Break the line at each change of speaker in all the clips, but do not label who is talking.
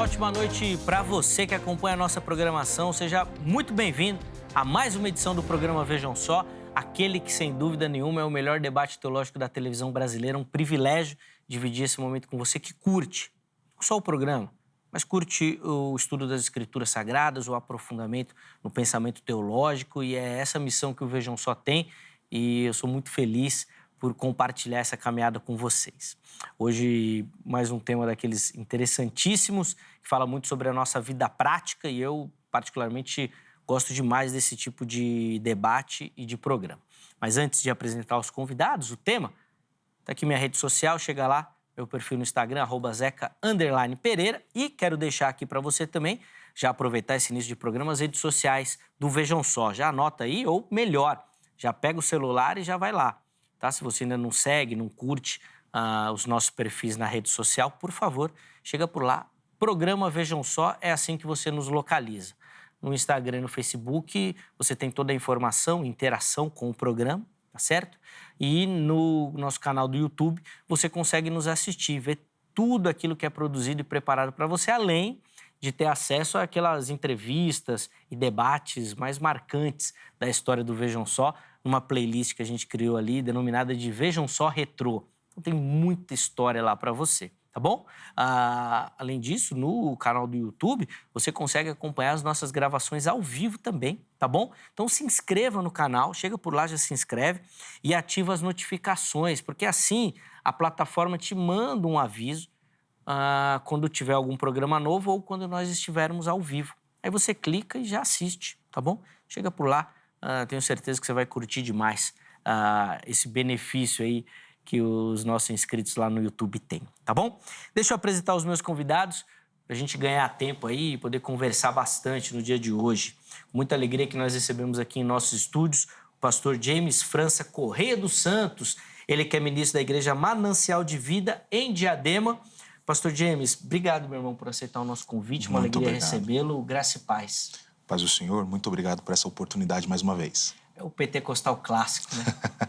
ótima noite para você que acompanha a nossa programação. Seja muito bem-vindo a mais uma edição do programa Vejam Só, aquele que, sem dúvida nenhuma, é o melhor debate teológico da televisão brasileira. Um privilégio dividir esse momento com você que curte, não só o programa, mas curte o estudo das Escrituras Sagradas, o aprofundamento no pensamento teológico, e é essa missão que o Vejam Só tem, e eu sou muito feliz por compartilhar essa caminhada com vocês. Hoje, mais um tema daqueles interessantíssimos, que fala muito sobre a nossa vida prática, e eu, particularmente, gosto demais desse tipo de debate e de programa. Mas antes de apresentar os convidados, o tema, tá aqui minha rede social, chega lá, meu perfil no Instagram, @zeca_pereira, e quero deixar aqui para você também, já aproveitar esse início de programa, as redes sociais do Vejam Só. Já anota aí, ou melhor, já pega o celular e já vai lá. Tá? Se você ainda não segue, não curte os nossos perfis na rede social, por favor, chega por lá. Programa Vejam Só, é assim que você nos localiza. No Instagram e no Facebook, você tem toda a informação, interação com o programa, tá certo? E no nosso canal do YouTube, você consegue nos assistir, ver tudo aquilo que é produzido e preparado para você, além de ter acesso àquelas entrevistas e debates mais marcantes da história do Vejam Só, numa playlist que a gente criou ali, denominada de Vejam Só Retrô. Então tem muita história lá para você, tá bom? Além disso, no canal do YouTube, você consegue acompanhar as nossas gravações ao vivo também, tá bom? Então se inscreva no canal, chega por lá, já se inscreve e ativa as notificações, porque assim a plataforma te manda um aviso quando tiver algum programa novo ou quando nós estivermos ao vivo. Aí você clica e já assiste, tá bom? Chega por lá, tenho certeza que você vai curtir demais esse benefício aí que os nossos inscritos lá no YouTube têm, tá bom? Deixa eu apresentar os meus convidados para a gente ganhar tempo aí e poder conversar bastante no dia de hoje. Muita alegria que nós recebemos aqui em nossos estúdios o pastor James França Correia dos Santos, ele que é ministro da Igreja Manancial de Vida em Diadema. Pastor James, obrigado, meu irmão, por aceitar o nosso convite. Uma alegria recebê-lo. Graça e paz.
Paz do Senhor, muito obrigado por essa oportunidade mais uma vez.
É o pentecostal clássico, né?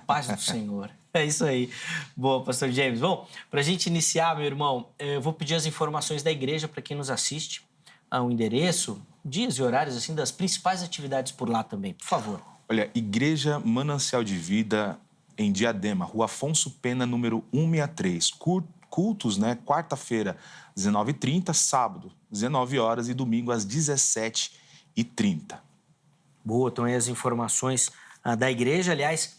Paz do Senhor. É isso aí. Boa, pastor James. Bom, para a gente iniciar, meu irmão, eu vou pedir as informações da igreja para quem nos assiste, o endereço, dias e horários, assim, das principais atividades por lá também, por favor.
Olha, Igreja Manancial de Vida em Diadema, Rua Afonso Pena, número 163. Cultos, né? Quarta-feira, 19h30, sábado, 19 horas e domingo às 17h30.
Boa, então aí as informações da igreja. Aliás,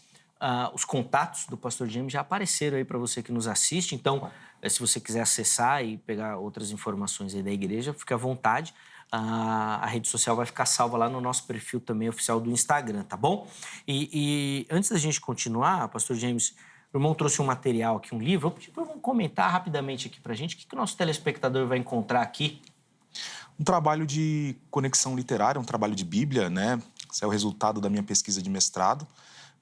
os contatos do pastor James já apareceram aí para você que nos assiste. Então, se você quiser acessar e pegar outras informações aí da igreja, fique à vontade. A rede social vai ficar salva lá no nosso perfil também oficial do Instagram, tá bom? E antes da gente continuar, pastor James, o irmão trouxe um material aqui, um livro. Eu pedi para o irmão comentar rapidamente aqui para a gente o que o nosso telespectador vai encontrar aqui.
Um trabalho de conexão literária, um trabalho de Bíblia, né? Esse é o resultado da minha pesquisa de mestrado,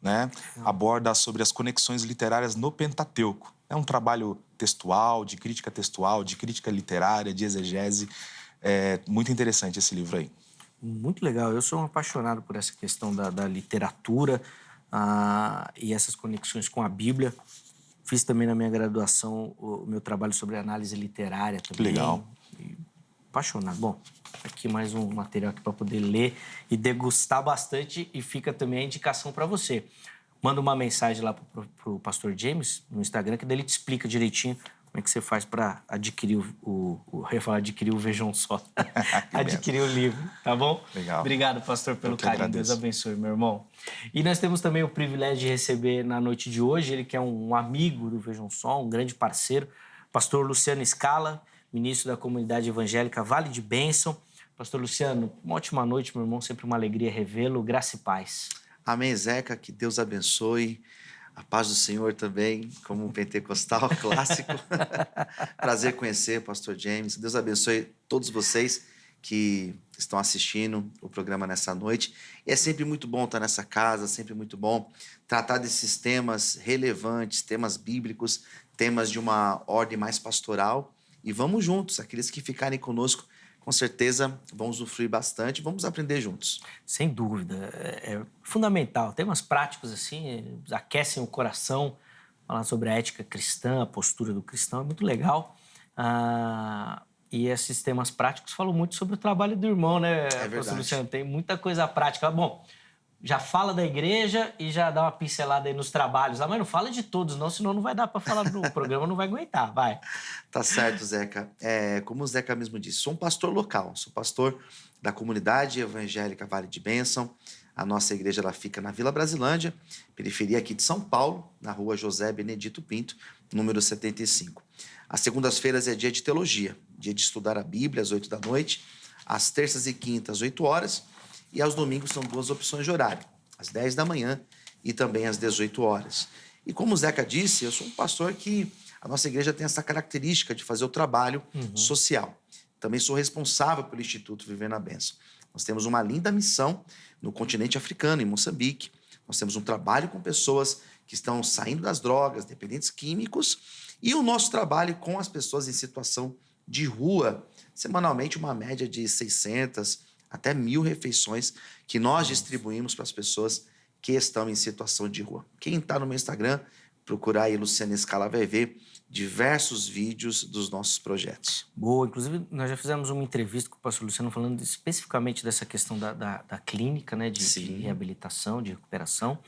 né? Aborda sobre as conexões literárias no Pentateuco. É um trabalho textual, de crítica literária, de exegese. É muito interessante esse livro aí.
Muito legal. Eu sou um apaixonado por essa questão da literatura e essas conexões com a Bíblia. Fiz também na minha graduação o meu trabalho sobre análise literária também.
Que legal.
Apaixonado. Bom, aqui mais um material aqui para poder ler e degustar bastante, e fica também a indicação para você. Manda uma mensagem lá pro pastor James no Instagram, que daí ele te explica direitinho como é que você faz para adquirir adquirir o Vejam Só. Adquirir o livro, tá bom?
Legal.
Obrigado, pastor, pelo carinho.
Agradeço.
Deus abençoe, meu irmão. E nós temos também o privilégio de receber na noite de hoje, ele que é um amigo do Vejam Só, um grande parceiro, pastor Luciano Scala, ministro da comunidade evangélica Vale de Bênção. Pastor Luciano, uma ótima noite, meu irmão. Sempre uma alegria revê-lo. Graça e paz.
Amém, Zeca. Que Deus abençoe. A paz do Senhor também, como um pentecostal clássico. Prazer conhecer o pastor James. Deus abençoe todos vocês que estão assistindo o programa nessa noite. E é sempre muito bom estar nessa casa, sempre muito bom tratar desses temas relevantes, temas bíblicos, temas de uma ordem mais pastoral. E vamos juntos, aqueles que ficarem conosco, com certeza vão usufruir bastante, vamos aprender juntos.
Sem dúvida, é fundamental. Temas práticos assim, aquecem o coração, falar sobre a ética cristã, a postura do cristão, é muito legal. E esses temas práticos falam muito sobre o trabalho do irmão, né,
verdade.
Luciano? Tem muita coisa prática. Bom, já fala da igreja e já dá uma pincelada aí nos trabalhos lá, mas não fala de todos, não, senão não vai dar para falar do programa, não vai aguentar, vai.
Tá certo, Zeca. Como o Zeca mesmo disse, sou um pastor local, sou pastor da comunidade evangélica Vale de Bênção. A nossa igreja ela fica na Vila Brasilândia, periferia aqui de São Paulo, na rua José Benedito Pinto, número 75. Às segundas-feiras é dia de teologia, dia de estudar a Bíblia às 8 da noite, às terças e quintas, às 8 horas, e aos domingos são 2 opções de horário, às 10 da manhã e também às 18 horas. E como o Zeca disse, eu sou um pastor que a nossa igreja tem essa característica de fazer o trabalho social. Também sou responsável pelo Instituto Vivendo a Bênção. Nós temos uma linda missão no continente africano, em Moçambique. Nós temos um trabalho com pessoas que estão saindo das drogas, dependentes químicos, e o nosso trabalho com as pessoas em situação de rua, semanalmente uma média de 600 até 1.000 refeições que nós distribuímos para as pessoas que estão em situação de rua. Quem está no meu Instagram, procurar aí Luciano Scala, vai ver diversos vídeos dos nossos projetos.
Boa, inclusive nós já fizemos uma entrevista com o pastor Luciano falando especificamente dessa questão da clínica, né, de reabilitação, de recuperação.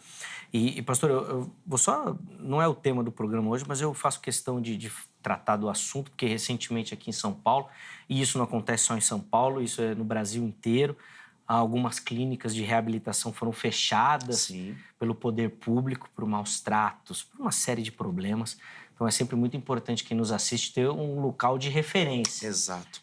E pastor, eu vou só, não é o tema do programa hoje, mas eu faço questão de tratar do assunto, porque recentemente aqui em São Paulo, e isso não acontece só em São Paulo, isso é no Brasil inteiro, algumas clínicas de reabilitação foram fechadas pelo poder público, por maus tratos, por uma série de problemas. Então, é sempre muito importante quem nos assiste ter um local de referência.
Exato.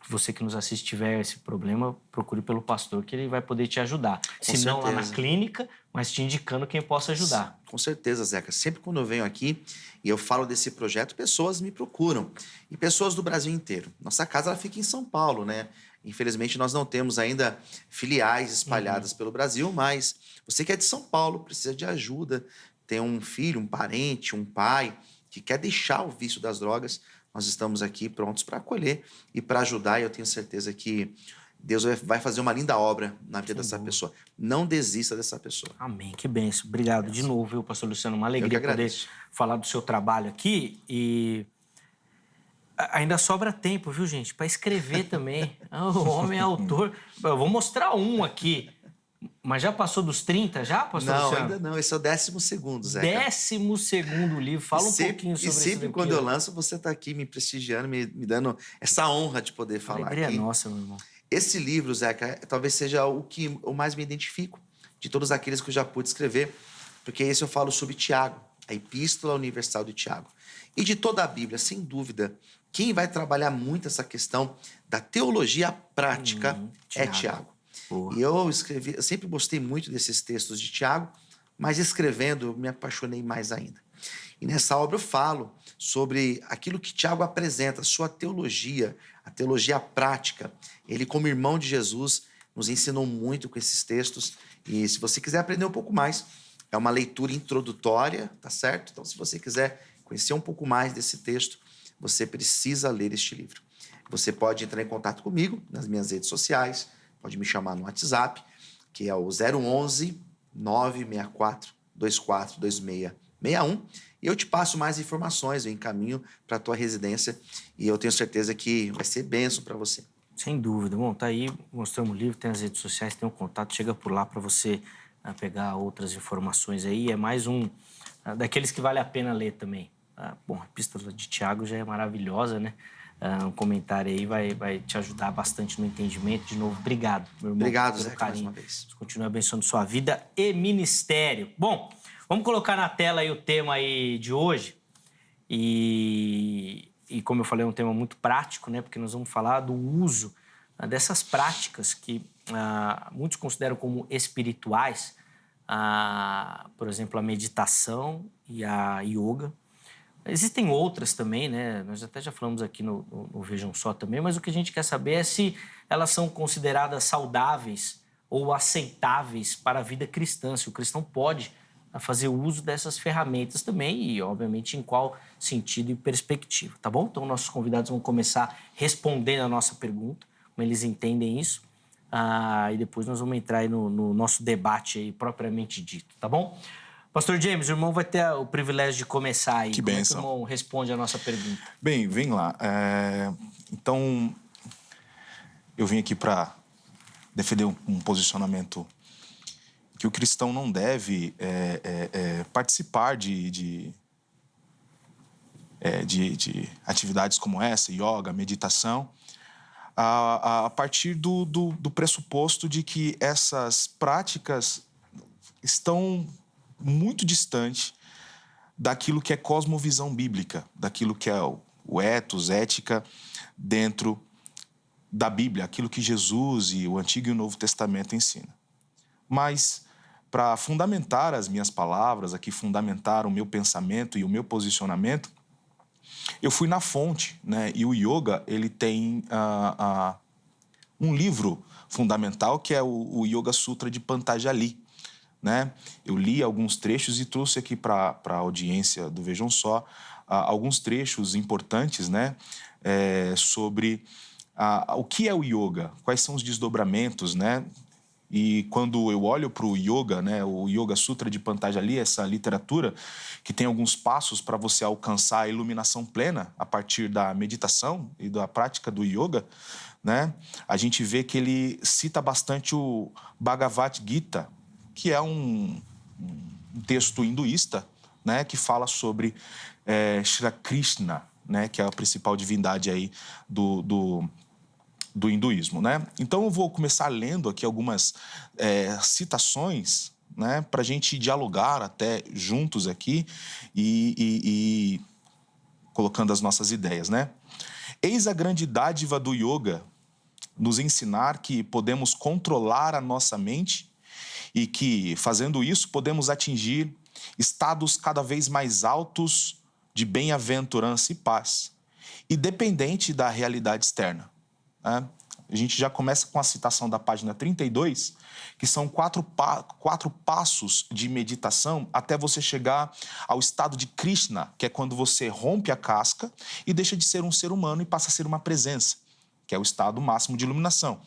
Você que nos assiste tiver esse problema, procure pelo pastor, que ele vai poder te ajudar. Se não lá na clínica, mas te indicando quem possa ajudar.
Com certeza, Zeca. Sempre quando eu venho aqui e eu falo desse projeto, pessoas me procuram. E pessoas do Brasil inteiro. Nossa casa ela fica em São Paulo, né? Infelizmente, nós não temos ainda filiais espalhadas pelo Brasil, mas você que é de São Paulo, precisa de ajuda, tem um filho, um parente, um pai que quer deixar o vício das drogas, nós estamos aqui prontos para acolher e para ajudar, e eu tenho certeza que Deus vai fazer uma linda obra na vida dessa pessoa. Não desista dessa pessoa.
Amém, que bênção. Obrigado de novo, viu, pastor Luciano? Uma alegria poder falar do seu trabalho aqui e ainda sobra tempo, viu, gente, para escrever também. O homem é autor. Eu vou mostrar um aqui. Mas já passou dos 30, já, pastor Luciano?
Não, ainda não. Esse é o 12º, Zeca.
12º livro. Fala um pouquinho sobre isso.
E sempre quando eu lanço, você está aqui me prestigiando, me dando essa honra de poder falar aqui.
Alegria nossa, meu irmão.
Esse livro, Zeca, talvez seja o que eu mais me identifico de todos aqueles que eu já pude escrever, porque esse eu falo sobre Tiago, a Epístola Universal de Tiago. E de toda a Bíblia, sem dúvida, quem vai trabalhar muito essa questão da teologia prática é Tiago.
Boa.
E eu sempre gostei muito desses textos de Tiago, mas escrevendo eu me apaixonei mais ainda. E nessa obra eu falo sobre aquilo que Tiago apresenta, a sua teologia, a teologia prática. Ele, como irmão de Jesus, nos ensinou muito com esses textos. E se você quiser aprender um pouco mais, é uma leitura introdutória, tá certo? Então, se você quiser conhecer um pouco mais desse texto, você precisa ler este livro. Você pode entrar em contato comigo nas minhas redes sociais, pode me chamar no WhatsApp, que é o 011 964 24 2661. E eu te passo mais informações, eu encaminho para a tua residência e eu tenho certeza que vai ser bênção para você.
Sem dúvida. Bom, tá aí, mostramos o livro, tem as redes sociais, tem um contato, chega por lá para você pegar outras informações aí. É mais um daqueles que vale a pena ler também. Bom, a Epístola de Tiago já é maravilhosa, né? Um comentário aí vai te ajudar bastante no entendimento. De novo, obrigado, meu irmão.
Obrigado, Zé,
carinho.
mais uma vez.
Continue abençoando sua vida e ministério. Bom, vamos colocar na tela aí o tema aí de hoje. E como eu falei, é um tema muito prático, né? Porque nós vamos falar do uso dessas práticas que muitos consideram como espirituais. Por exemplo, a meditação e a yoga. Existem outras também, né? Nós até já falamos aqui no Vejam Só também, mas o que a gente quer saber é se elas são consideradas saudáveis ou aceitáveis para a vida cristã, se o cristão pode fazer uso dessas ferramentas também e, obviamente, em qual sentido e perspectiva, tá bom? Então, nossos convidados vão começar respondendo a nossa pergunta, como eles entendem isso, e depois nós vamos entrar aí no nosso debate aí propriamente dito, tá bom? Pastor James, o irmão vai ter o privilégio de começar aí.
Que
Como
bênção.
é que o irmão responde a nossa pergunta?
Bem, vem lá. Então, eu vim aqui para defender um posicionamento que o cristão não deve participar de atividades como essa, yoga, meditação, a partir do pressuposto de que essas práticas estão muito distantes daquilo que é cosmovisão bíblica, daquilo que é o ethos, ética, dentro da Bíblia, aquilo que Jesus e o Antigo e o Novo Testamento ensinam. Mas, para fundamentar as minhas palavras, aqui fundamentar o meu pensamento e o meu posicionamento, eu fui na fonte, né? E o yoga, ele tem um livro fundamental que é o Yoga Sutra de Patanjali, né? Eu li alguns trechos e trouxe aqui para a audiência do Vejam Só alguns trechos importantes, né? Sobre o que é o yoga, quais são os desdobramentos, né? E quando eu olho para o yoga, né, o Yoga Sutra de Patanjali, essa literatura que tem alguns passos para você alcançar a iluminação plena a partir da meditação e da prática do yoga, né, a gente vê que ele cita bastante o Bhagavad Gita, que é um texto hinduísta, né, que fala sobre Shri Krishna, né, que é a principal divindade aí do hinduísmo, né? Então eu vou começar lendo aqui algumas citações, né, para a gente dialogar até juntos aqui e colocando as nossas ideias, né? Eis a grande dádiva do yoga, nos ensinar que podemos controlar a nossa mente e que, fazendo isso, podemos atingir estados cada vez mais altos de bem-aventurança e paz, independente da realidade externa. A gente já começa com a citação da página 32, que são quatro passos de meditação até você chegar ao estado de Krishna, que é quando você rompe a casca e deixa de ser um ser humano e passa a ser uma presença, que é o estado máximo de iluminação.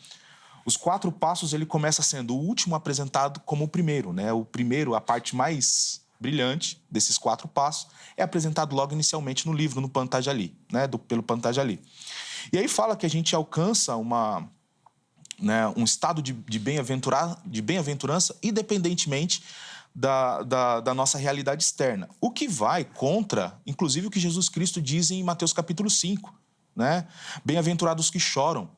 Os 4 passos, ele começa sendo o último apresentado como o primeiro, né? O primeiro, a parte mais brilhante desses 4 passos, é apresentado logo inicialmente no livro, no Patanjali, né? Pelo Patanjali. E aí fala que a gente alcança um estado de bem-aventurança independentemente da nossa realidade externa. O que vai contra, inclusive, o que Jesus Cristo diz em Mateus capítulo 5, né? Bem-aventurados que choram.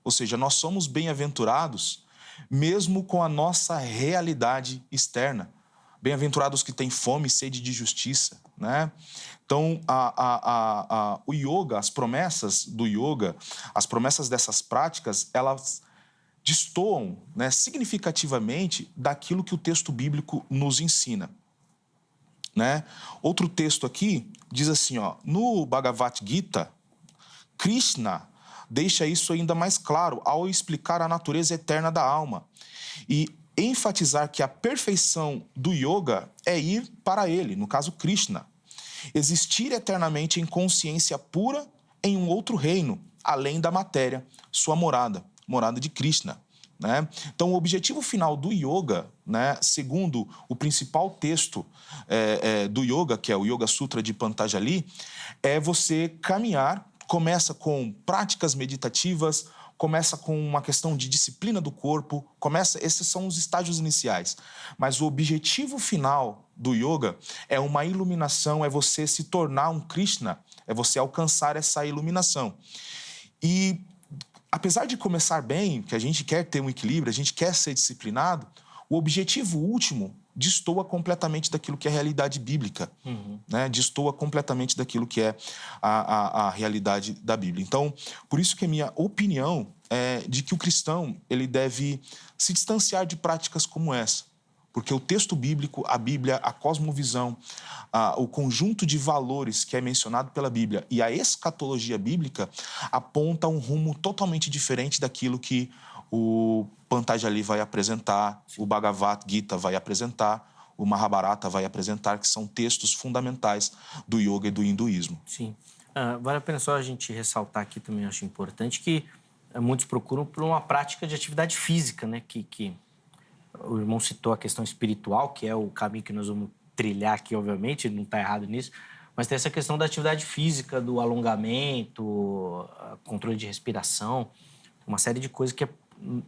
Ou seja, nós somos bem-aventurados mesmo com a nossa realidade externa. Bem-aventurados que têm fome e sede de justiça, né? Então, o yoga, as promessas do yoga, as promessas dessas práticas, elas destoam, né, significativamente daquilo que o texto bíblico nos ensina, né? Outro texto aqui diz assim, ó, no Bhagavad Gita, Krishna deixa isso ainda mais claro ao explicar a natureza eterna da alma e enfatizar que a perfeição do yoga é ir para ele, no caso Krishna. Existir eternamente em consciência pura em um outro reino, além da matéria, sua morada de Krishna, né? Então, o objetivo final do yoga, né, segundo o principal texto do yoga, que é o Yoga Sutra de Patanjali, é você caminhar. Começa com práticas meditativas, começa com uma questão de disciplina do corpo, esses são os estágios iniciais. Mas o objetivo final do yoga é uma iluminação, é você se tornar um Krishna, é você alcançar essa iluminação. E apesar de começar bem, que a gente quer ter um equilíbrio, a gente quer ser disciplinado, o objetivo último destoa completamente daquilo que é a realidade bíblica, né? Destoa completamente daquilo que é a realidade da Bíblia. Então, por isso que a minha opinião é de que o cristão ele deve se distanciar de práticas como essa, porque o texto bíblico, a Bíblia, a cosmovisão, o conjunto de valores que é mencionado pela Bíblia e a escatologia bíblica aponta um rumo totalmente diferente daquilo que o Patanjali vai apresentar, o Bhagavad Gita vai apresentar, o Mahabharata vai apresentar, que são textos fundamentais do yoga e do hinduísmo.
Sim. Vale a pena só a gente ressaltar aqui também, acho importante, que muitos procuram por uma prática de atividade física, né? Que O irmão citou a questão espiritual, que é o caminho que nós vamos trilhar aqui, obviamente, ele não está errado nisso, mas tem essa questão da atividade física, do alongamento, controle de respiração, uma série de coisas que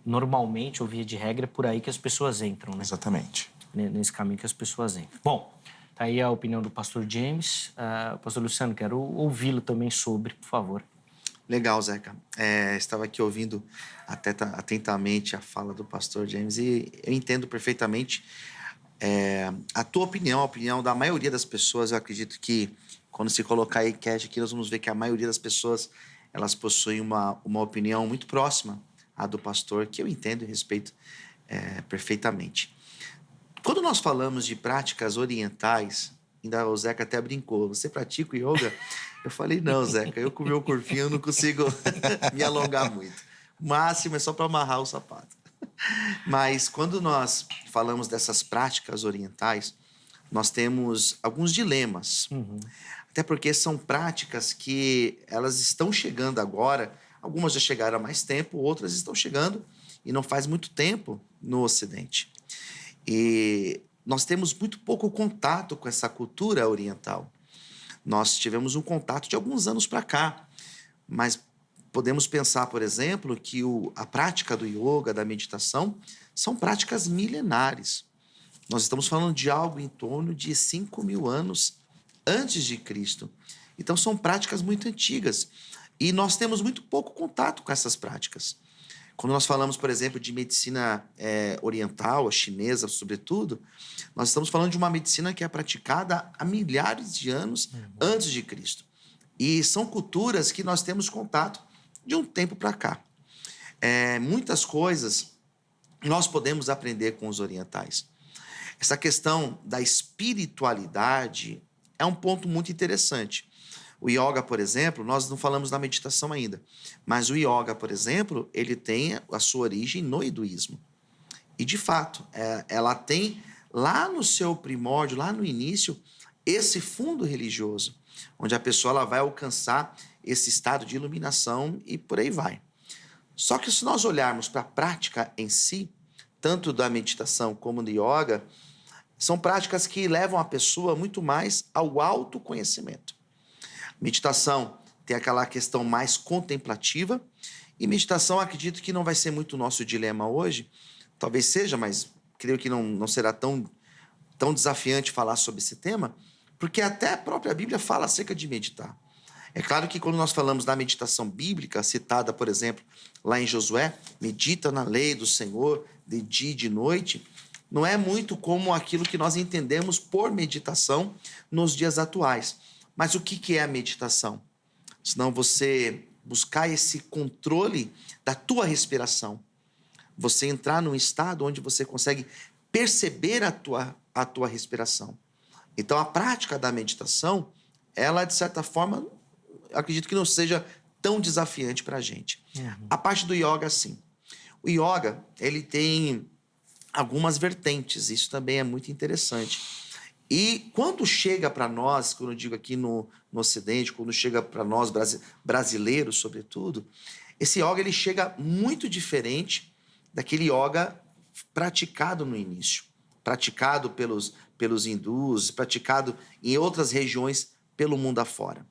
normalmente, ou via de regra, é por aí que as pessoas entram, né?
Exatamente.
Nesse caminho que as pessoas entram. Bom, tá aí a opinião do pastor James. Pastor Luciano, quero ouvi-lo também sobre, por favor.
Legal, Zeca. Estava aqui ouvindo atentamente a fala do pastor James e eu entendo perfeitamente a tua opinião, a opinião da maioria das pessoas. Eu acredito que quando se colocar a enquete aqui, nós vamos ver que a maioria das pessoas elas possuem uma opinião muito próxima à do pastor, que eu entendo e respeito perfeitamente. Quando nós falamos de práticas orientais, ainda o Zeca até brincou, você pratica o yoga? Eu falei, não, Zeca, eu com o meu corpinho eu não consigo me alongar muito. O máximo é só para amarrar o sapato. Mas quando nós falamos dessas práticas orientais, nós temos alguns dilemas. Até porque são práticas que elas estão chegando agora, algumas já chegaram há mais tempo, outras estão chegando e não faz muito tempo no Ocidente. E nós temos muito pouco contato com essa cultura oriental. Nós tivemos um contato de alguns anos para cá, mas podemos pensar, por exemplo, que a prática do yoga, da meditação, são práticas milenares. Nós estamos falando de algo em torno de 5.000 anos antes de Cristo. Então, são práticas muito antigas. E nós temos muito pouco contato com essas práticas. Quando nós falamos, por exemplo, de medicina oriental, a chinesa, sobretudo, nós estamos falando de uma medicina que é praticada há milhares de anos antes de Cristo. E são culturas que nós temos contato de um tempo para cá. Muitas coisas nós podemos aprender com os orientais. Essa questão da espiritualidade é um ponto muito interessante. O yoga, por exemplo, nós não falamos da meditação ainda, mas o yoga, por exemplo, ele tem a sua origem no hinduísmo. E, de fato, ela tem lá no seu primórdio, lá no início, esse fundo religioso, onde a pessoa ela vai alcançar esse estado de iluminação e por aí vai. Só que se nós olharmos para a prática em si, tanto da meditação como do yoga, são práticas que levam a pessoa muito mais ao autoconhecimento. Meditação tem aquela questão mais contemplativa e meditação acredito que não vai ser muito o nosso dilema hoje, talvez seja, mas creio que não será tão desafiante falar sobre esse tema, porque até a própria Bíblia fala acerca de meditar. É claro que quando nós falamos da meditação bíblica, citada, por exemplo, lá em Josué, medita na lei do Senhor de dia e de noite, não é muito como aquilo que nós entendemos por meditação nos dias atuais. Mas o que é a meditação? Senão você buscar esse controle da tua respiração. Você entrar num estado onde você consegue perceber a tua respiração. Então, a prática da meditação, ela, de certa forma, acredito que não seja tão desafiante para a gente. A parte do yoga, sim. O yoga, ele tem algumas vertentes. Isso também é muito interessante. E quando chega para nós, quando eu digo aqui no Ocidente, quando chega para nós brasileiros, sobretudo, esse yoga ele chega muito diferente daquele yoga praticado no início, praticado pelos hindus, praticado em outras regiões pelo mundo afora.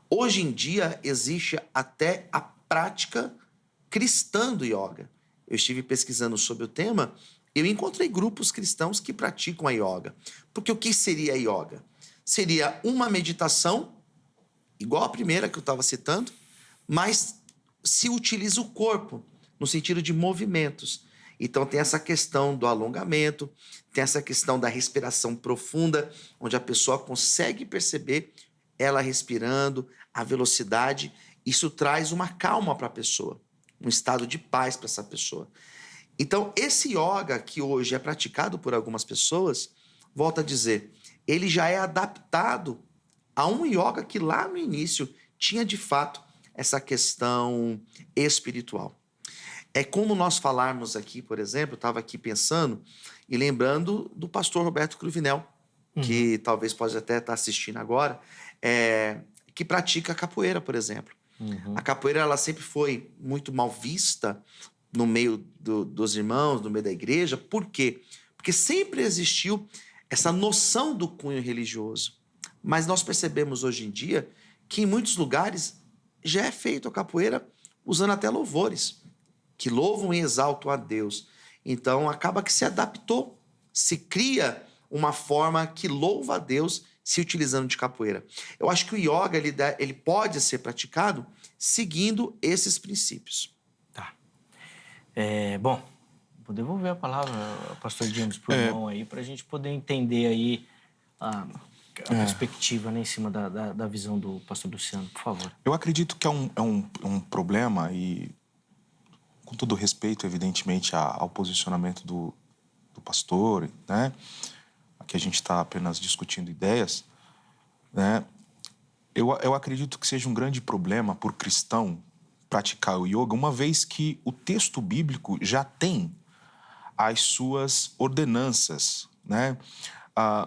Hoje em dia existe até a prática cristã do yoga. Eu estive pesquisando sobre o tema. Eu encontrei grupos cristãos que praticam a yoga. Porque o que seria a yoga? Seria uma meditação, igual a primeira que eu estava citando, mas se utiliza o corpo, no sentido de movimentos. Então tem essa questão do alongamento, tem essa questão da respiração profunda, onde a pessoa consegue perceber ela respirando, a velocidade. Isso traz uma calma para a pessoa, um estado de paz para essa pessoa. Então, esse yoga que hoje é praticado por algumas pessoas, volto a dizer, ele já é adaptado a um yoga que lá no início tinha, de fato, essa questão espiritual. É como nós falarmos aqui, por exemplo, eu estava aqui pensando e lembrando do pastor Roberto Cruvinel, que talvez pode até estar assistindo agora, que pratica capoeira, por exemplo. A capoeira ela sempre foi muito mal vista no meio dos irmãos, no meio da igreja. Por quê? Porque sempre existiu essa noção do cunho religioso. Mas nós percebemos hoje em dia que em muitos lugares já é feito a capoeira usando até louvores, que louvam e exaltam a Deus. Então, acaba que se adaptou, se cria uma forma que louva a Deus se utilizando de capoeira. Eu acho que o yoga ele pode ser praticado seguindo esses princípios.
Tá. Bom, vou devolver a palavra ao pastor James pro irmão aí, para a gente poder entender aí a perspectiva, né, em cima da visão do pastor Luciano, por favor.
Eu acredito que é um problema e, com todo respeito, evidentemente, ao posicionamento do pastor, né? Aqui a gente está apenas discutindo ideias, né? Eu acredito que seja um grande problema por cristão praticar o yoga, uma vez que o texto bíblico já tem as suas ordenanças, né?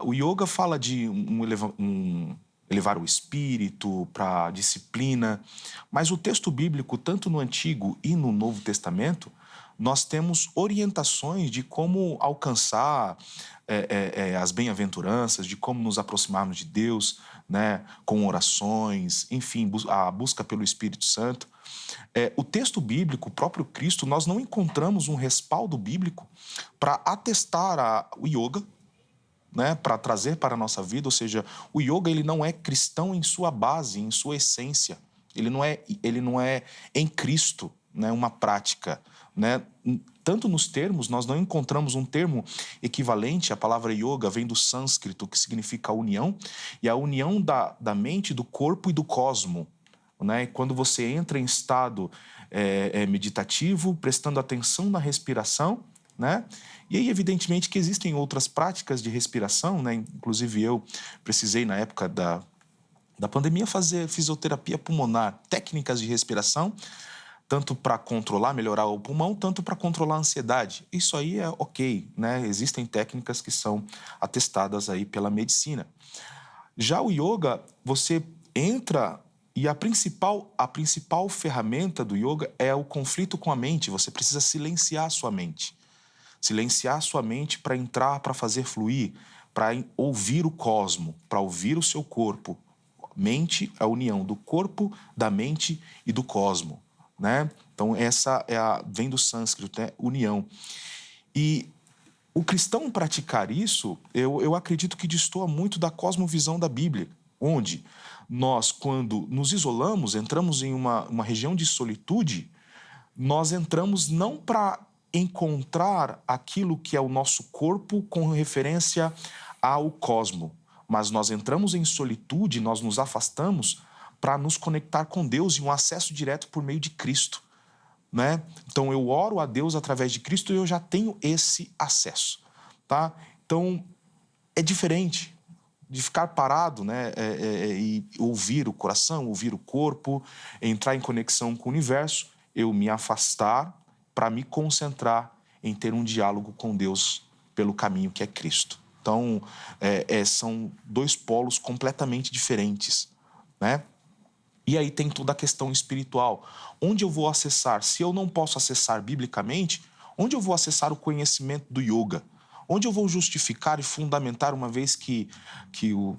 O yoga fala de elevar o espírito para disciplina, mas o texto bíblico, tanto no Antigo e no Novo Testamento, nós temos orientações de como alcançar as bem-aventuranças, de como nos aproximarmos de Deus, né, com orações, enfim, a busca pelo Espírito Santo. O texto bíblico, o próprio Cristo, nós não encontramos um respaldo bíblico para atestar o yoga, né, para trazer para a nossa vida. Ou seja, o yoga ele não é cristão em sua base, em sua essência. Ele não é em Cristo, né, uma prática, né? Tanto nos termos, nós não encontramos um termo equivalente. A palavra yoga vem do sânscrito, que significa união, e a união da mente, do corpo e do cosmo, né? Quando você entra em estado meditativo, prestando atenção na respiração, né? E aí, evidentemente, que existem outras práticas de respiração, né? Inclusive, eu precisei, na época da pandemia, fazer fisioterapia pulmonar, técnicas de respiração, tanto para controlar, melhorar o pulmão, tanto para controlar a ansiedade. Isso aí é ok, né? Existem técnicas que são atestadas aí pela medicina. Já o yoga, você entra e a principal ferramenta do yoga é o conflito com a mente. Você precisa silenciar a sua mente. Silenciar a sua mente para entrar, para fazer fluir, para ouvir o cosmo, para ouvir o seu corpo. Mente é a união do corpo, da mente e do cosmo, né? Então, essa vem do sânscrito, né? União. E o cristão praticar isso, eu acredito que destoa muito da cosmovisão da Bíblia, onde nós, quando nos isolamos, entramos em uma região de solitude, nós entramos não para encontrar aquilo que é o nosso corpo com referência ao cosmo, mas nós entramos em solitude, nós nos afastamos para nos conectar com Deus e um acesso direto por meio de Cristo, né? Então, eu oro a Deus através de Cristo e eu já tenho esse acesso, tá? Então, é diferente de ficar parado, né? E ouvir o coração, ouvir o corpo, entrar em conexão com o universo, eu me afastar para me concentrar em ter um diálogo com Deus pelo caminho que é Cristo. Então, são dois polos completamente diferentes, né? E aí tem toda a questão espiritual. Onde eu vou acessar? Se eu não posso acessar biblicamente, onde eu vou acessar o conhecimento do yoga? Onde eu vou justificar e fundamentar, uma vez que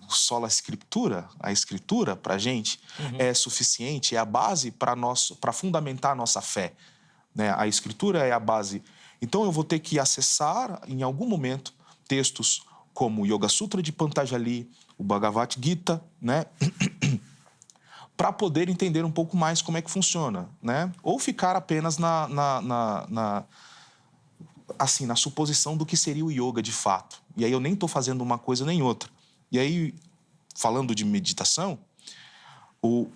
sola escritura, a escritura para a gente é suficiente, é a base para fundamentar a nossa fé, né? A escritura é a base. Então eu vou ter que acessar, em algum momento, textos como o Yoga Sutra de Patanjali, o Bhagavad Gita, né? Para poder entender um pouco mais como é que funciona, né? Ou ficar apenas na suposição do que seria o yoga de fato. E aí eu nem estou fazendo uma coisa nem outra. E aí, falando de meditação,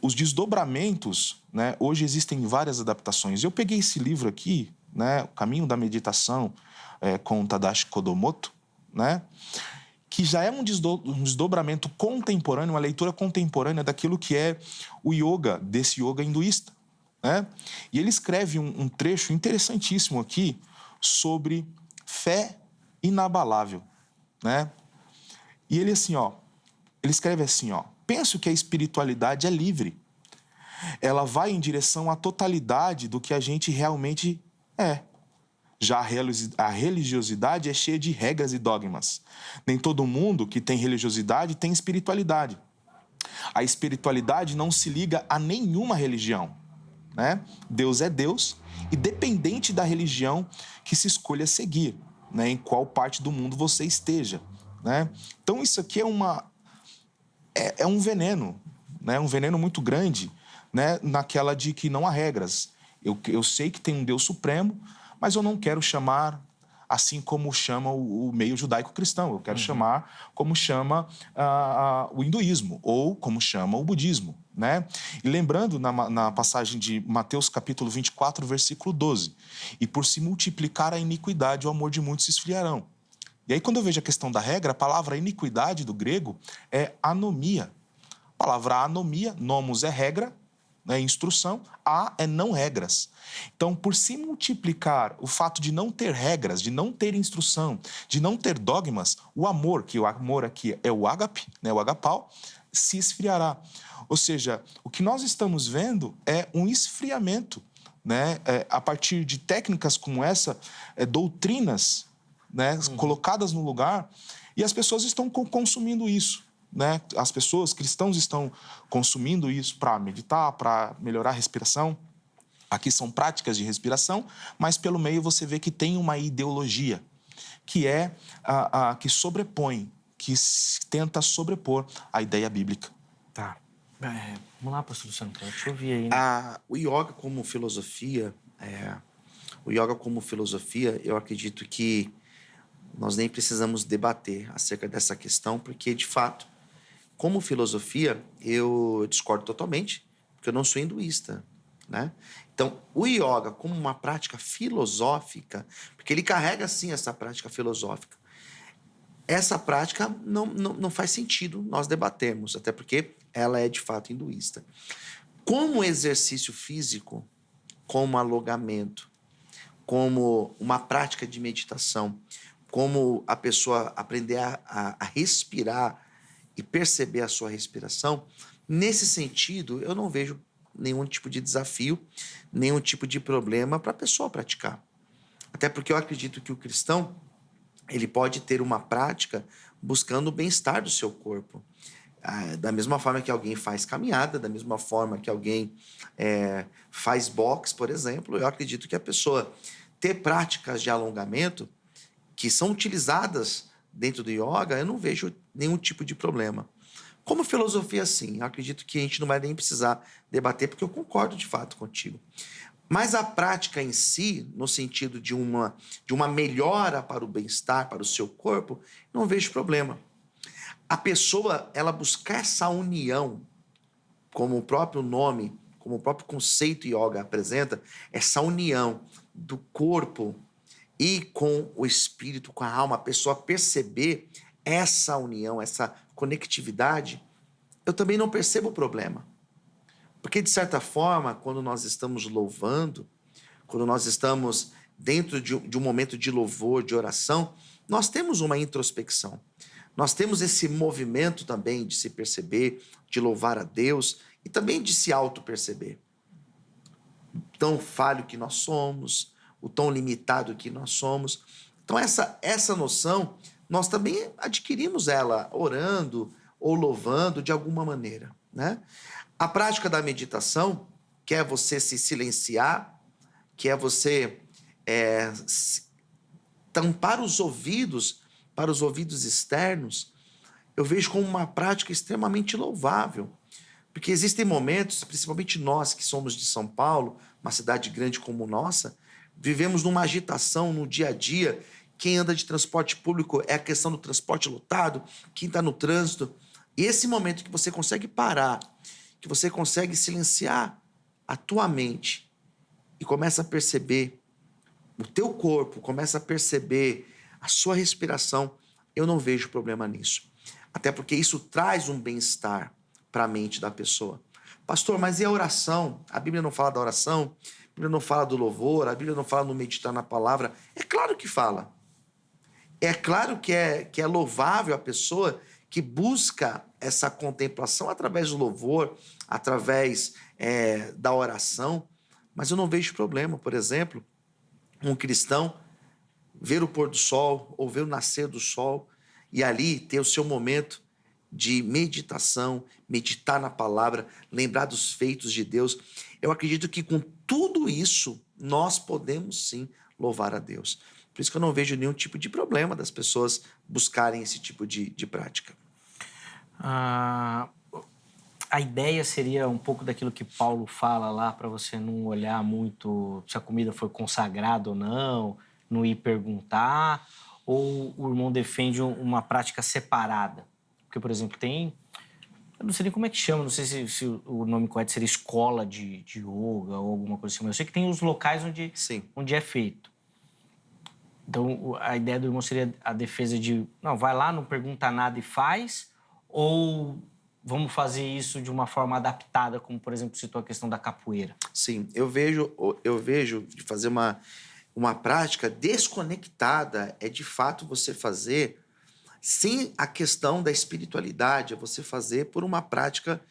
os desdobramentos, né? Hoje existem várias adaptações. Eu peguei esse livro aqui, né? O Caminho da Meditação, com Tadashi Kodomoto, né? Que já é um desdobramento contemporâneo, uma leitura contemporânea daquilo que é o yoga, desse yoga hinduísta, né? E ele escreve um trecho interessantíssimo aqui sobre fé inabalável, né? E ele ele escreve assim, penso que a espiritualidade é livre. Ela vai em direção à totalidade do que a gente realmente É. Já a religiosidade é cheia de regras e dogmas. Nem todo mundo que tem religiosidade tem espiritualidade. A espiritualidade não se liga a nenhuma religião, né? Deus é Deus, independente da religião que se escolha seguir, né? Em qual parte do mundo você esteja, né? Então isso aqui é um veneno, né? Um veneno muito grande, né? Naquela de que não há regras. Eu sei que tem um Deus supremo, mas eu não quero chamar assim como chama o meio judaico-cristão. Eu quero chamar como chama o hinduísmo ou como chama o budismo, né? E lembrando na passagem de Mateus capítulo 24, versículo 12, e por se multiplicar a iniquidade, o amor de muitos se esfriarão. E aí, quando eu vejo a questão da regra, a palavra iniquidade do grego é anomia. A palavra anomia, nomos é regra, né, instrução, a é não regras. Então, por se multiplicar o fato de não ter regras, de não ter instrução, de não ter dogmas, o amor, que o amor aqui é o ágape, né, o agapau, se esfriará. Ou seja, o que nós estamos vendo é um esfriamento, né, a partir de técnicas como essa, doutrinas, né, colocadas no lugar, e as pessoas estão consumindo isso. Né? As pessoas, cristãos, estão consumindo isso para meditar, para melhorar a respiração. Aqui são práticas de respiração, mas pelo meio você vê que tem uma ideologia que é que sobrepõe, que tenta sobrepor a ideia bíblica.
Tá. Vamos lá, pastor Luciano, deixa eu ouvir aí. Né?
O yoga como filosofia, eu acredito que nós nem precisamos debater acerca dessa questão, porque, de fato, como filosofia, eu discordo totalmente, porque eu não sou hinduísta, né? Então, o yoga como uma prática filosófica, porque ele carrega, sim, essa prática filosófica, essa prática não faz sentido nós debatermos, até porque ela é, de fato, hinduísta. Como exercício físico, como alongamento, como uma prática de meditação, como a pessoa aprender a respirar e perceber a sua respiração, nesse sentido, eu não vejo nenhum tipo de desafio, nenhum tipo de problema para a pessoa praticar. Até porque eu acredito que o cristão, ele pode ter uma prática buscando o bem-estar do seu corpo. Da mesma forma que alguém faz caminhada, da mesma forma que alguém faz boxe, por exemplo, eu acredito que a pessoa ter práticas de alongamento que são utilizadas dentro do yoga, eu não vejo nenhum tipo de problema. Como filosofia, sim, eu acredito que a gente não vai nem precisar debater, porque eu concordo de fato contigo. Mas a prática em si, no sentido de uma melhora para o bem-estar, para o seu corpo, não vejo problema. A pessoa, ela buscar essa união, como o próprio nome, como o próprio conceito yoga apresenta, essa união do corpo e com o espírito, com a alma, a pessoa perceber essa união, essa conectividade, eu também não percebo o problema. Porque, de certa forma, quando nós estamos louvando, quando nós estamos dentro de um momento de louvor, de oração, nós temos uma introspecção. Nós temos esse movimento também de se perceber, de louvar a Deus e também de se auto-perceber. Tão falho que nós somos, o tão limitado que nós somos. Então, essa noção, nós também adquirimos ela orando ou louvando de alguma maneira, né? A prática da meditação, que é você se silenciar, que é você tampar os ouvidos para os ouvidos externos, eu vejo como uma prática extremamente louvável. Porque existem momentos, principalmente nós que somos de São Paulo, uma cidade grande como nossa, vivemos numa agitação no dia a dia. Quem anda de transporte público é a questão do transporte lotado, quem está no trânsito. E esse momento que você consegue parar, que você consegue silenciar a tua mente e começa a perceber o teu corpo, começa a perceber a sua respiração, eu não vejo problema nisso. Até porque isso traz um bem-estar para a mente da pessoa. Pastor, mas e a oração? A Bíblia não fala da oração? A Bíblia não fala do louvor? A Bíblia não fala no meditar na palavra? É claro que fala. É claro que é louvável a pessoa que busca essa contemplação através do louvor, através da oração, mas eu não vejo problema. Por exemplo, um cristão ver o pôr do sol ou ver o nascer do sol e ali ter o seu momento de meditação, meditar na palavra, lembrar dos feitos de Deus. Eu acredito que com tudo isso nós podemos sim louvar a Deus. Por isso que eu não vejo nenhum tipo de problema das pessoas buscarem esse tipo de prática.
A ideia seria um pouco daquilo que Paulo fala lá, para você não olhar muito se a comida foi consagrada ou não ir perguntar, ou o irmão defende uma prática separada? Porque, por exemplo, eu não sei nem como é que chama, não sei se o nome correto seria escola de yoga ou alguma coisa assim, mas eu sei que tem os locais onde é feito. Então, a ideia do irmão seria a defesa de, não, vai lá, não pergunta nada e faz, ou vamos fazer isso de uma forma adaptada, como, por exemplo, citou a questão da capoeira?
Sim, eu vejo de fazer uma prática desconectada é, de fato, você fazer sem a questão da espiritualidade, é você fazer por uma prática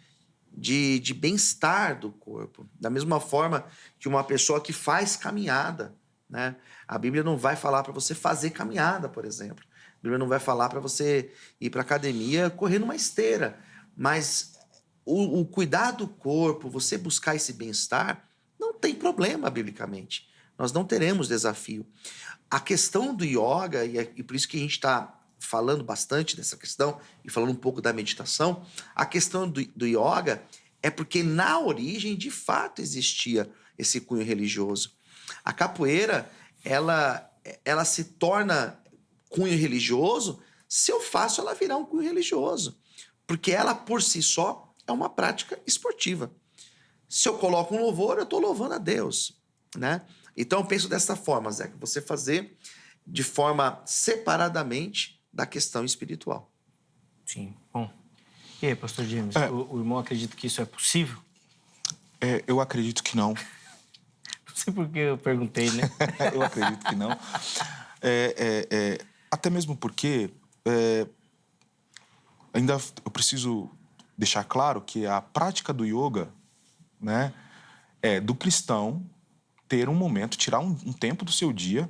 de bem-estar do corpo. Da mesma forma que uma pessoa que faz caminhada, né? A Bíblia não vai falar para você fazer caminhada, por exemplo. A Bíblia não vai falar para você ir para a academia correr numa esteira. Mas o cuidar do corpo, você buscar esse bem-estar, não tem problema biblicamente. Nós não teremos desafio. A questão do yoga, e por isso que a gente está falando bastante dessa questão e falando um pouco da meditação, a questão do yoga é porque na origem, de fato, existia esse cunho religioso. A capoeira, ela se torna cunho religioso se eu faço ela virar um cunho religioso. Porque ela, por si só, é uma prática esportiva. Se eu coloco um louvor, eu estou louvando a Deus, né? Então, eu penso dessa forma, Zé, que você fazer de forma separadamente da questão espiritual.
Sim. Bom. E aí, pastor James, o irmão acredita que isso é possível?
Eu acredito que não.
Não sei por que eu perguntei, né?
Eu acredito que não. Até mesmo porque ainda eu preciso deixar claro que a prática do yoga, né, é do cristão ter um momento, tirar um tempo do seu dia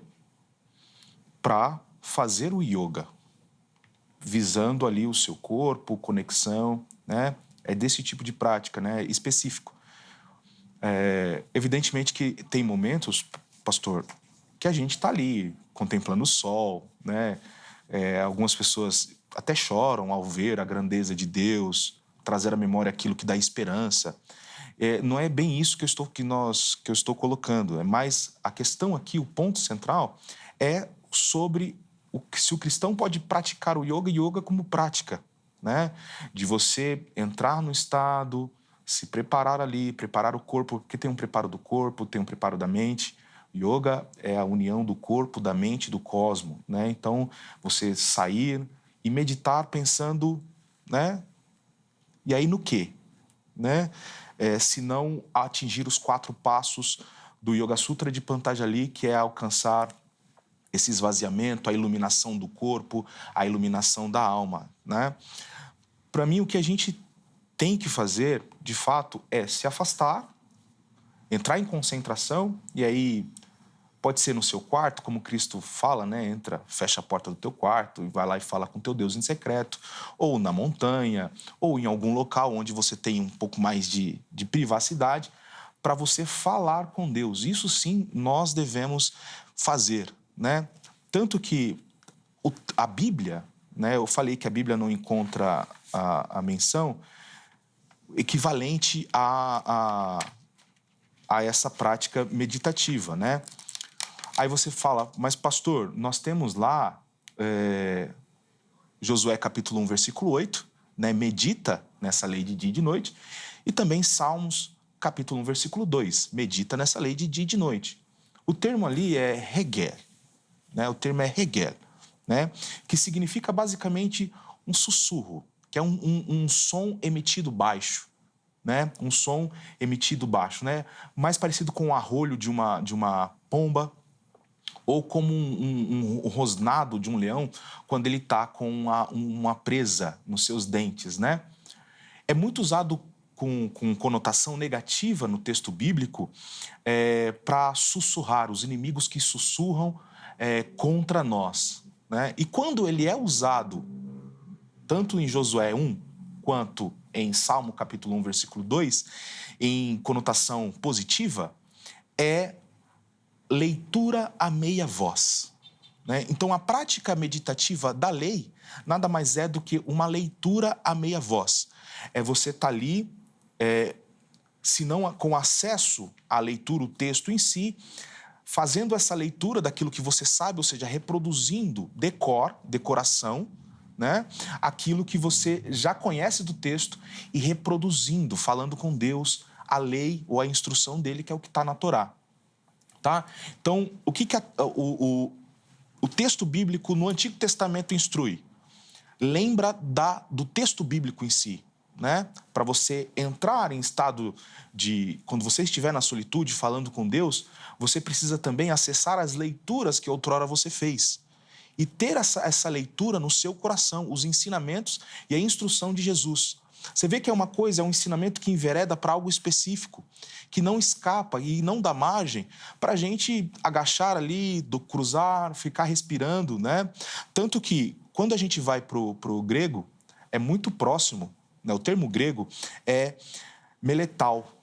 para fazer o yoga, visando ali o seu corpo, conexão, né? É desse tipo de prática, né, específico. Evidentemente que tem momentos, pastor, que a gente está ali contemplando o sol, né? Algumas pessoas até choram ao ver a grandeza de Deus, trazer à memória aquilo que dá esperança. Não é bem isso que eu estou colocando. É mais a questão aqui, o ponto central é sobre se o cristão pode praticar o yoga como prática, né? De você entrar no estado, se preparar ali, preparar o corpo, porque tem um preparo do corpo, tem um preparo da mente. Yoga é a união do corpo, da mente e do cosmo, né? Então, você sair e meditar pensando, né? E aí no quê? Né? Se não atingir os 4 passos do Yoga Sutra de Patanjali, que é alcançar esse esvaziamento, a iluminação do corpo, a iluminação da alma, né? Para mim, o que a gente tem que fazer, de fato, é se afastar, entrar em concentração, e aí pode ser no seu quarto, como Cristo fala, né? Entra, fecha a porta do teu quarto e vai lá e fala com teu Deus em secreto, ou na montanha, ou em algum local onde você tem um pouco mais de privacidade, para você falar com Deus. Isso sim nós devemos fazer, né? Tanto que a Bíblia, né? Eu falei que a Bíblia não encontra a menção equivalente a essa prática meditativa, né? Aí você fala, mas pastor, nós temos lá Josué capítulo 1, versículo 8, né? Medita nessa lei de dia e de noite, e também Salmos capítulo 1, versículo 2, medita nessa lei de dia e de noite. O termo ali é regel, né? O termo é regel, né? Que significa basicamente um sussurro, que é um som emitido baixo, né? Um som emitido baixo, né? Mais parecido com o arrulho de uma pomba, ou como um rosnado de um leão quando ele está com uma presa nos seus dentes, né? É muito usado com conotação negativa no texto bíblico para sussurrar, os inimigos que sussurram contra nós, né? E quando ele é usado, tanto em Josué 1 quanto em Salmo capítulo 1, versículo 2, em conotação positiva, é leitura a meia voz, né? Então, a prática meditativa da lei nada mais é do que uma leitura a meia voz. É você estar ali, se não com acesso à leitura, o texto em si, fazendo essa leitura daquilo que você sabe, ou seja, reproduzindo decoração, né? Aquilo que você já conhece do texto e reproduzindo, falando com Deus a lei ou a instrução dele, que é o que está na Torá. Tá? Então, o que o texto bíblico no Antigo Testamento instrui? Lembra do texto bíblico em si, né? Para você entrar em estado de... Quando você estiver na solitude falando com Deus, você precisa também acessar as leituras que outrora você fez. E ter essa leitura no seu coração, os ensinamentos e a instrução de Jesus. Você vê que é um ensinamento que envereda para algo específico, que não escapa e não dá margem para a gente agachar ali, cruzar, ficar respirando, né? Tanto que, quando a gente vai para o grego, é muito próximo, né? O termo grego é meletal.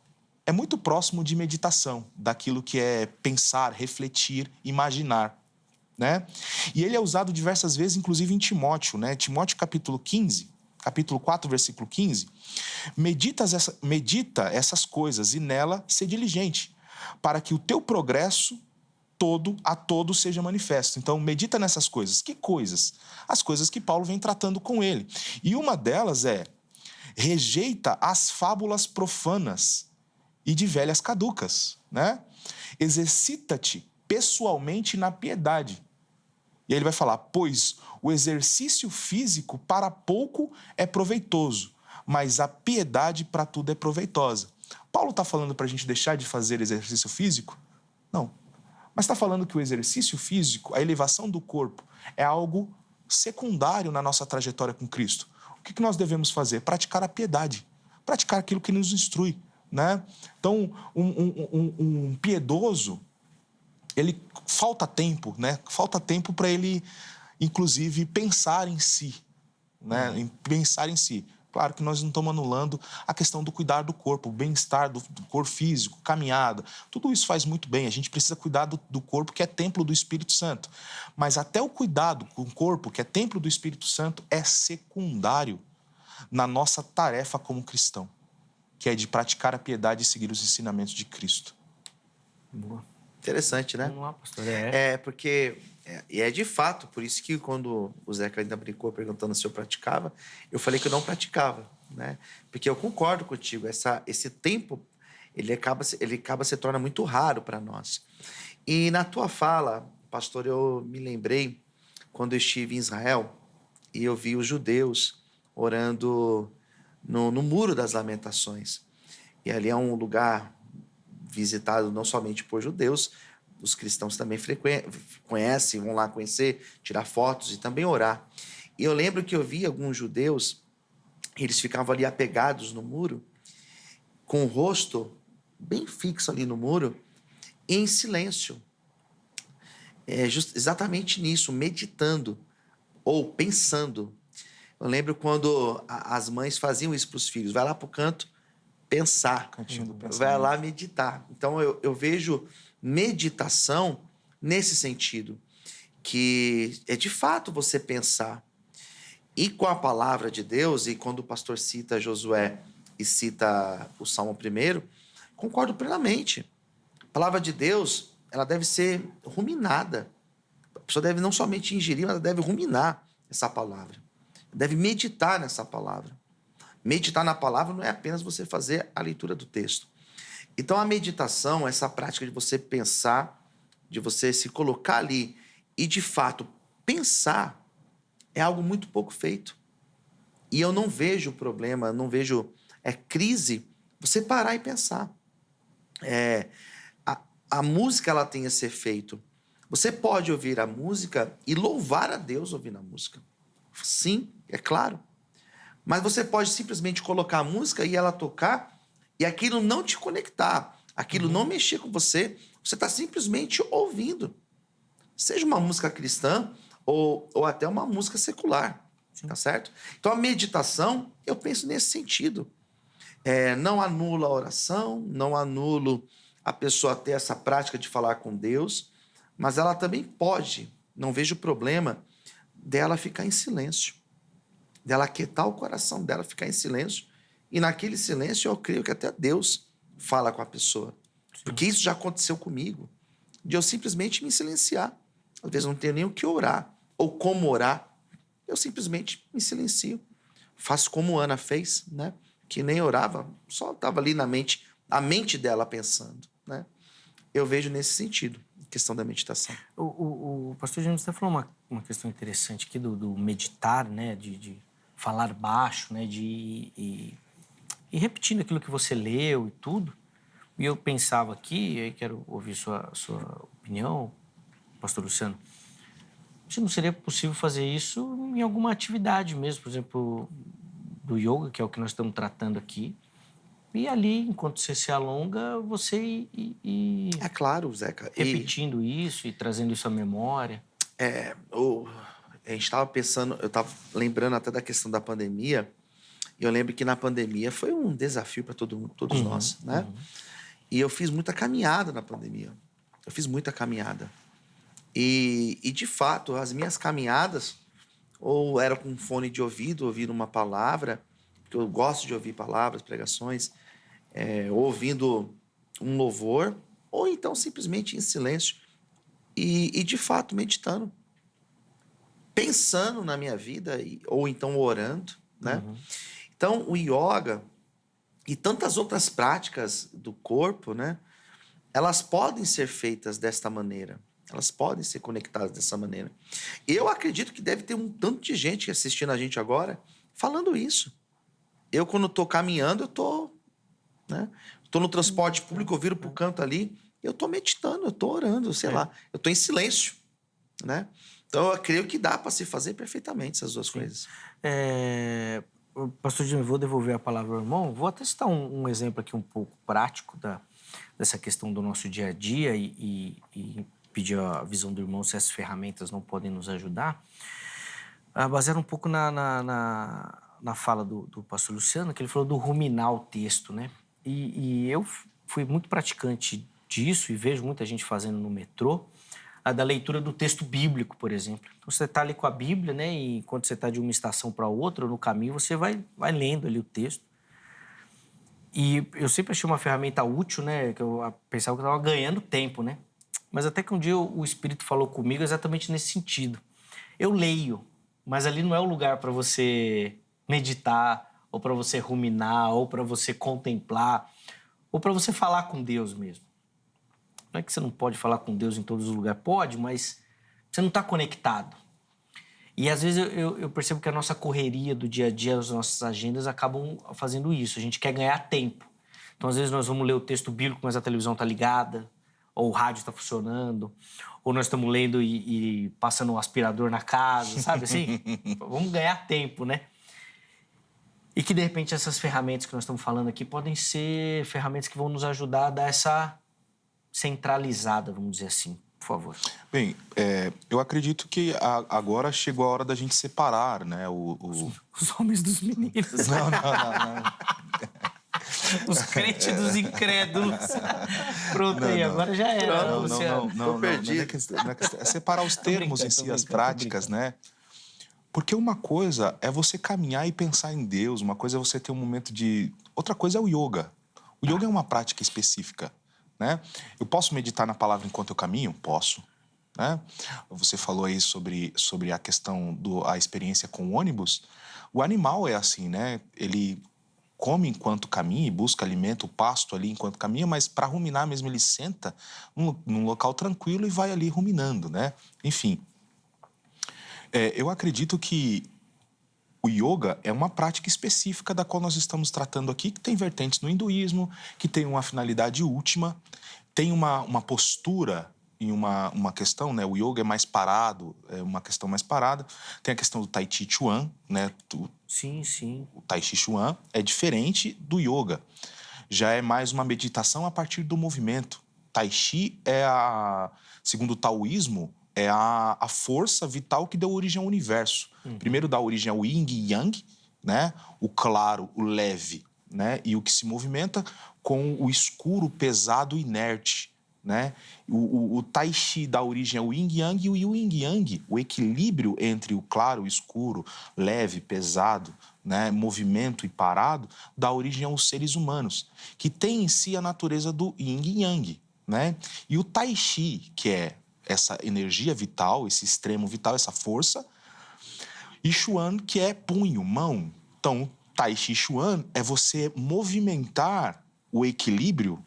É muito próximo de meditação, daquilo que é pensar, refletir, imaginar, né? E ele é usado diversas vezes, inclusive em Timóteo, né? Timóteo capítulo 15, capítulo 4, versículo 15, medita essas coisas e nela ser diligente, para que o teu progresso a todo seja manifesto. Então, medita nessas coisas. Que coisas? As coisas que Paulo vem tratando com ele. E uma delas é: rejeita as fábulas profanas e de velhas caducas, né? Exercita-te pessoalmente na piedade. E aí ele vai falar: pois o exercício físico para pouco é proveitoso, mas a piedade para tudo é proveitosa. Paulo está falando para a gente deixar de fazer exercício físico? Não. Mas está falando que o exercício físico, a elevação do corpo, é algo secundário na nossa trajetória com Cristo. O que nós devemos fazer? Praticar a piedade, praticar aquilo que nos instrui, né? Então, um piedoso, ele falta tempo, né? Falta tempo para ele, inclusive, pensar em si, né? Em pensar em si. Claro que nós não estamos anulando a questão do cuidar do corpo, o bem-estar do corpo físico, caminhada. Tudo isso faz muito bem. A gente precisa cuidar do corpo, que é templo do Espírito Santo. Mas até o cuidado com o corpo, que é templo do Espírito Santo, é secundário na nossa tarefa como cristão, que é de praticar a piedade e seguir os ensinamentos de Cristo.
Boa.
Interessante, né?
Vamos lá, pastor.
Porque... E é de fato, por isso que quando o Zeca ainda brincou perguntando se eu praticava, eu falei que eu não praticava, né? Porque eu concordo contigo, esse tempo, ele se torna muito raro para nós. E na tua fala, pastor, eu me lembrei quando eu estive em Israel e eu vi os judeus orando no Muro das Lamentações. E ali é um lugar visitado não somente por judeus, os cristãos também conhecem, vão lá conhecer, tirar fotos e também orar. E eu lembro que eu vi alguns judeus, eles ficavam ali apegados no muro, com o rosto bem fixo ali no muro, em silêncio. Exatamente nisso, meditando ou pensando. Eu lembro quando as mães faziam isso para os filhos: vai lá para o canto pensar,
Cantinho do pensamento.
Vai lá meditar. Então eu vejo meditação nesse sentido, que é de fato você pensar. E com a palavra de Deus, e quando o pastor cita Josué e cita o Salmo 1, concordo plenamente. A palavra de Deus, ela deve ser ruminada. A pessoa deve não somente ingerir, mas deve ruminar essa palavra. Deve meditar nessa palavra. Meditar na palavra não é apenas você fazer a leitura do texto. Então, a meditação, essa prática de você pensar, de você se colocar ali e, de fato, pensar, é algo muito pouco feito. E eu não vejo problema, não vejo crise você parar e pensar. A música, ela tem esse efeito. Você pode ouvir a música e louvar a Deus ouvindo a música. Sim, é claro. Mas você pode simplesmente colocar a música e ela tocar e aquilo não te conectar, aquilo não mexer com você, você está simplesmente ouvindo. Seja uma música cristã ou até uma música secular, tá certo? Então a meditação, eu penso nesse sentido. Não anulo a oração, não anulo a pessoa ter essa prática de falar com Deus, mas ela também pode, não vejo problema, dela ficar em silêncio, dela aquietar o coração dela, ficar em silêncio, e naquele silêncio eu creio que até Deus fala com a pessoa. Sim. Porque isso já aconteceu comigo, de eu simplesmente me silenciar. Às vezes não tenho nem o que orar, ou como orar, eu simplesmente me silencio. Faço como Ana fez, né? Que nem orava, só estava ali na mente, a mente dela pensando, né? Eu vejo nesse sentido, a questão da meditação.
O pastor James, você falou uma questão interessante aqui do meditar, né? De falar baixo, né? E repetindo aquilo que você leu e tudo. E eu pensava aqui, e aí quero ouvir sua opinião, pastor Luciano, se não seria possível fazer isso em alguma atividade mesmo, por exemplo, do yoga, que é o que nós estamos tratando aqui, e ali, enquanto você se alonga, você ir
É claro, Zeca.
repetindo isso e trazendo isso à memória.
A gente estava pensando, eu estava lembrando até da questão da pandemia, e eu lembro que na pandemia foi um desafio para todos nós, né? E eu fiz muita caminhada na pandemia. Eu fiz muita caminhada. E de fato, as minhas caminhadas, ou era com fone de ouvido, ouvindo uma palavra, porque eu gosto de ouvir palavras, pregações, ouvindo um louvor, ou então simplesmente em silêncio. E de fato, meditando. Pensando na minha vida, ou então orando, né? Então, o yoga e tantas outras práticas do corpo, né? Elas podem ser feitas desta maneira. Elas podem ser conectadas dessa maneira. Eu acredito que deve ter um tanto de gente assistindo a gente agora falando isso. Eu, quando estou caminhando, eu estou, né? Estou no transporte público, eu viro para o canto ali, eu estou meditando, eu estou orando, sei lá. Eu estou em silêncio, né? Então, eu creio que dá para se fazer perfeitamente essas duas coisas.
Pastor Jim, vou devolver a palavra ao irmão. Vou até citar um exemplo aqui um pouco prático dessa questão do nosso dia a dia e pedir a visão do irmão se essas ferramentas não podem nos ajudar. Baseado um pouco na fala do pastor Luciano, que ele falou do ruminar o texto, né? E eu fui muito praticante disso e vejo muita gente fazendo no metrô, da leitura do texto bíblico, por exemplo. Então, você está ali com a Bíblia, né? E enquanto você está de uma estação para outra, no caminho, você vai lendo ali o texto. E eu sempre achei uma ferramenta útil, né? Que eu pensava que eu estava ganhando tempo, né? Mas até que um dia o Espírito falou comigo exatamente nesse sentido. Eu leio, mas ali não é o lugar para você meditar, ou para você ruminar, ou para você contemplar, ou para você falar com Deus mesmo. Não é que você não pode falar com Deus em todos os lugares. Pode, mas você não está conectado. E às vezes eu percebo que a nossa correria do dia a dia, as nossas agendas acabam fazendo isso. A gente quer ganhar tempo. Então, às vezes, nós vamos ler o texto bíblico, mas a televisão está ligada, ou o rádio está funcionando, ou nós estamos lendo e passando um aspirador na casa, sabe assim? Vamos ganhar tempo, né? E que, de repente, essas ferramentas que nós estamos falando aqui podem ser ferramentas que vão nos ajudar a dar essa centralizada, vamos dizer assim. Por favor.
Bem, eu acredito que agora chegou a hora da gente separar, né?
Os homens dos meninos.
Não.
Os crentes dos incrédulos. Pronto, aí, agora já era.
Não, perdido. Não é questão, é separar os termos em si, as práticas, né? Porque uma coisa é você caminhar e pensar em Deus, uma coisa é você ter um momento de... Outra coisa é o yoga. O yoga é uma prática específica, né? Eu posso meditar na palavra enquanto eu caminho? Posso. Né? Você falou aí sobre a questão da experiência com o ônibus. O animal é assim, né? Ele come enquanto caminha e busca alimento, o pasto ali enquanto caminha, mas para ruminar mesmo ele senta num local tranquilo e vai ali ruminando, né? Enfim, eu acredito que o yoga é uma prática específica da qual nós estamos tratando aqui, que tem vertentes no hinduísmo, que tem uma finalidade última, tem uma postura em uma questão, né? O yoga é mais parado, é uma questão mais parada. Tem a questão do Tai Chi Chuan, né?
Sim, sim.
O Tai Chi Chuan é diferente do yoga. Já é mais uma meditação a partir do movimento. Tai Chi segundo o taoísmo, é a força vital que deu origem ao universo. Primeiro dá origem ao yin e yang, né? O claro, o leve, né? E o que se movimenta com o escuro, pesado e inerte, né? O Tai Chi dá origem ao yin yang, e o yin yang, o equilíbrio entre o claro, o escuro, leve, pesado, né? Movimento e parado, dá origem aos seres humanos, que tem em si a natureza do yin e yang, né? E o Tai Chi, que é essa energia vital, esse extremo vital, essa força, e Chuan, que é punho, mão. Então, Tai Chi Chuan é você movimentar o equilíbrio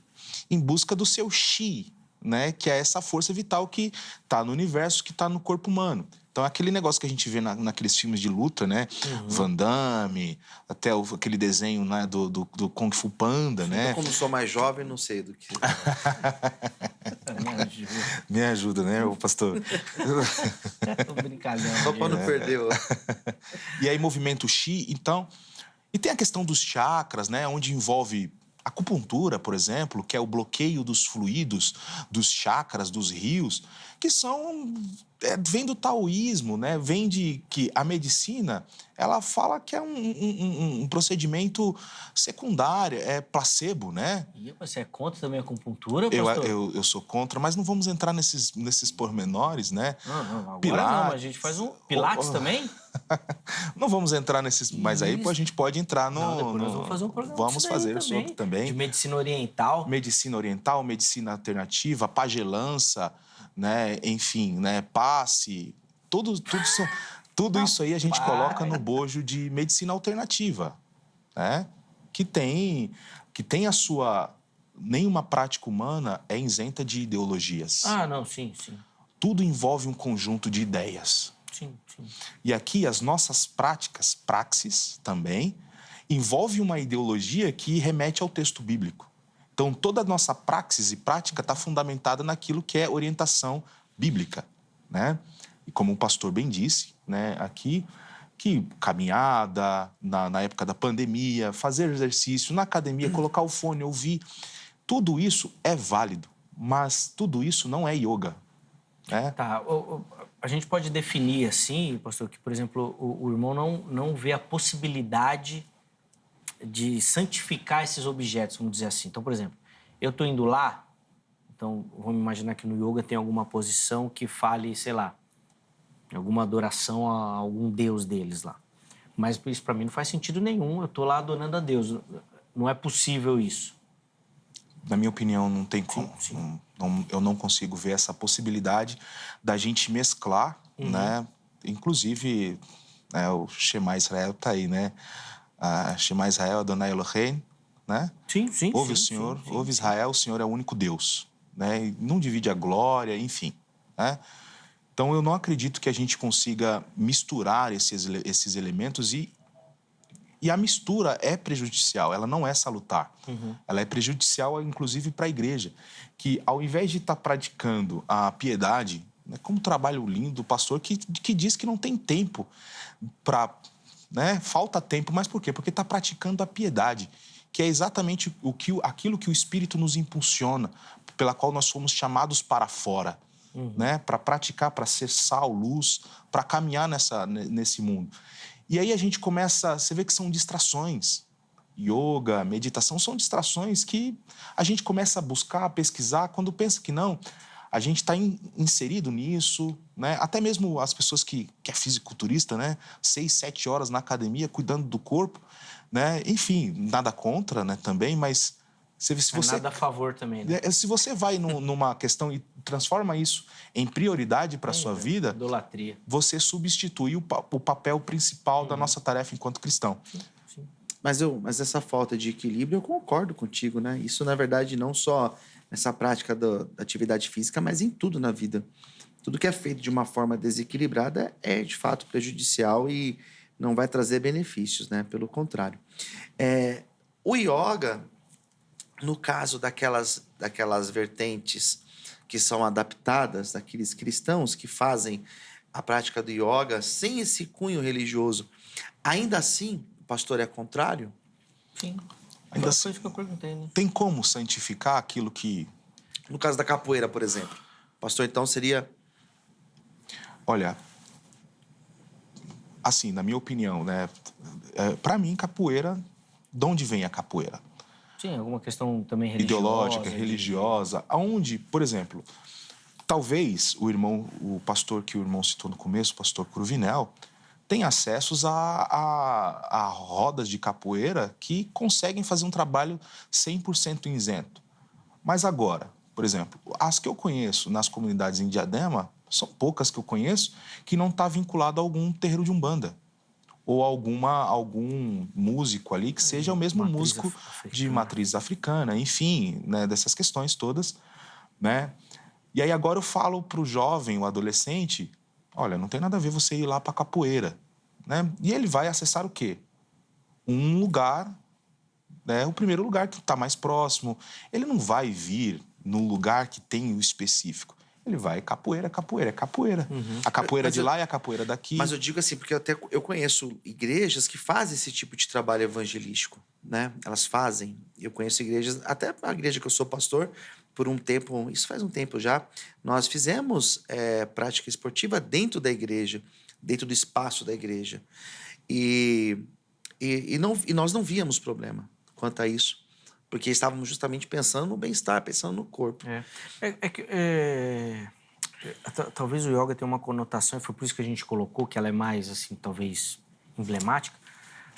em busca do seu Chi, né? Que é essa força vital que está no universo, que está no corpo humano. Então, aquele negócio que a gente vê naqueles filmes de luta, né? Van Damme, até aquele desenho, né? do Kung Fu Panda, né?
Eu, como sou mais jovem, não sei do que...
Me ajuda, né, o pastor?
Brincadeira.
Só para não perder.
E aí, movimento Chi, então... E tem a questão dos chakras, né? Onde envolve acupuntura, por exemplo, que é o bloqueio dos fluidos, dos chakras, dos rios, que são... vem do taoísmo, né? Vem de que a medicina, ela fala que é um procedimento secundário, é placebo, né?
E você é contra também a acupuntura, pastor?
Eu sou contra, mas não vamos entrar nesses pormenores, né?
Não, agora
Pilates,
não, mas a gente faz um Pilates também?
Não vamos entrar nesses... Mas aí a gente pode entrar no...
Não, depois nós vamos fazer um programa
Vamos
disso
fazer
daí
sobre também.
De medicina oriental.
Medicina oriental, medicina alternativa, pagelança, né? Enfim, né? Passe, tudo isso aí a gente coloca no bojo de medicina alternativa, né? Que tem a sua... Nenhuma prática humana é isenta de ideologias.
Ah, não, sim.
Tudo envolve um conjunto de ideias.
Sim.
E aqui as nossas práticas, praxis também, envolve uma ideologia que remete ao texto bíblico. Então, toda a nossa praxis e prática está fundamentada naquilo que é orientação bíblica, né? E como o pastor bem disse, né, aqui, que caminhada, na época da pandemia, fazer exercício, na academia, colocar o fone, ouvir, tudo isso é válido, mas tudo isso não é yoga, né?
Tá, a gente pode definir assim, pastor, que, por exemplo, o irmão não vê a possibilidade de santificar esses objetos, vamos dizer assim. Então, por exemplo, eu estou indo lá, então vamos imaginar que no yoga tem alguma posição que fale, sei lá, alguma adoração a algum deus deles lá. Mas isso para mim não faz sentido nenhum, eu estou lá adorando a Deus. Não é possível isso.
Na minha opinião, não tem como.
Sim.
Eu não consigo ver essa possibilidade da gente mesclar, né? Inclusive, né, o Shema Israel está aí, né? Shema Israel, Adonai Elohim, né?
Sim.
Ouve o Senhor, ouve Israel, o Senhor é o único Deus, né? E não divide a glória, enfim, né? Então, eu não acredito que a gente consiga misturar esses elementos e a mistura é prejudicial, ela não é salutar. Ela é prejudicial, inclusive, para a igreja, que ao invés de estar praticando a piedade, né, como trabalho lindo do pastor que diz que não tem tempo para... Né, falta tempo, mas por quê? Porque está praticando a piedade, que é exatamente aquilo que o Espírito nos impulsiona, pela qual nós fomos chamados para fora, né, para praticar, para ser sal, luz, para caminhar nesse mundo. E aí a gente começa... Você vê que são distrações. Yoga, meditação, são distrações que a gente começa a buscar, a pesquisar, quando pensa que não, a gente está inserido nisso, né? Até mesmo as pessoas que é fisiculturista, né? 6, 7 horas na academia, cuidando do corpo, né? Enfim, nada contra, né? Também, mas... Se você,
nada a favor também, né?
Se você vai numa questão e transforma isso em prioridade para a sua vida,
idolatria.
Você substitui o papel principal da nossa tarefa enquanto cristão.
Sim.
Mas essa falta de equilíbrio, eu concordo contigo, né? Isso, na verdade, não só nessa prática da atividade física, mas em tudo na vida. Tudo que é feito de uma forma desequilibrada é, de fato, prejudicial e não vai trazer benefícios, né? Pelo contrário. O yoga... No caso daquelas vertentes que são adaptadas, daqueles cristãos que fazem a prática do yoga sem esse cunho religioso, ainda assim, o pastor é contrário?
Sim.
Ainda
Foi isso que eu perguntei, né?
Tem como santificar aquilo que...
No caso da capoeira, por exemplo. O pastor, então, seria...
Olha, assim, na minha opinião, né? Para mim, capoeira... De onde vem a capoeira?
Sim, alguma questão também religiosa.
Ideológica, religiosa. Aonde, por exemplo, talvez o pastor que o irmão citou no começo, o pastor Cruvinel, tem acessos a rodas de capoeira que conseguem fazer um trabalho 100% isento. Mas agora, por exemplo, as que eu conheço nas comunidades em Diadema, são poucas que eu conheço, que não está vinculado a algum terreiro de umbanda. Ou algum músico ali que seja o mesmo músico de matriz africana, enfim, né, dessas questões todas, né? E aí agora eu falo para o jovem, o adolescente, olha, não tem nada a ver você ir lá para capoeira, né? E ele vai acessar o quê? Um lugar, né? O primeiro lugar que está mais próximo. Ele não vai vir no lugar que tem o específico. Ele vai capoeira, capoeira, é capoeira. A capoeira de lá é a capoeira daqui.
Mas eu digo assim, porque eu conheço igrejas que fazem esse tipo de trabalho evangelístico, né? Elas fazem. Eu conheço igrejas, até a igreja que eu sou pastor, por um tempo, isso faz um tempo já, nós fizemos prática esportiva dentro da igreja, dentro do espaço da igreja. E nós não víamos problema quanto a isso. Porque estávamos justamente pensando no bem-estar, pensando no corpo.
Talvez o yoga tenha uma conotação, e foi por isso que a gente colocou, que ela é mais, assim, talvez emblemática.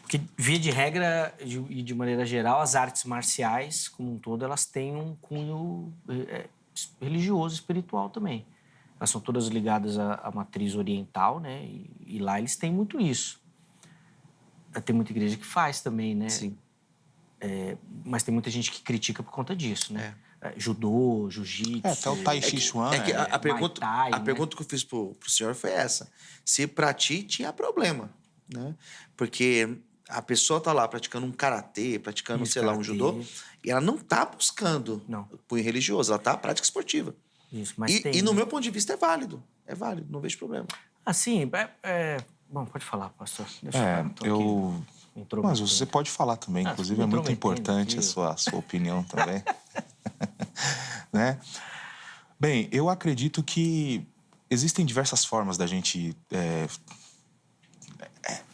Porque, via de regra e de maneira geral, as artes marciais, como um todo, elas têm um cunho religioso, espiritual também. Elas são todas ligadas à matriz oriental, né? E lá eles têm muito isso. Tem muita igreja que faz também, né?
Sim.
Mas tem muita gente que critica por conta disso, né? Judô, jiu-jitsu...
Até o Tai Chi Chuan.
A pergunta,
Muay Thai,
a pergunta que eu fiz pro senhor foi essa. Se pra ti tinha problema, né? Porque a pessoa tá lá praticando um karatê, praticando,
Isso,
sei lá, um
karatê.
judô, e ela não tá buscando cunho religioso, ela tá prática esportiva.
Isso, mas
E no meu ponto de vista é válido, não vejo problema.
Assim, bom, pode falar, pastor.
Mas você pode falar também, inclusive é muito importante a sua opinião também. Né? Bem, eu acredito que existem diversas formas da gente...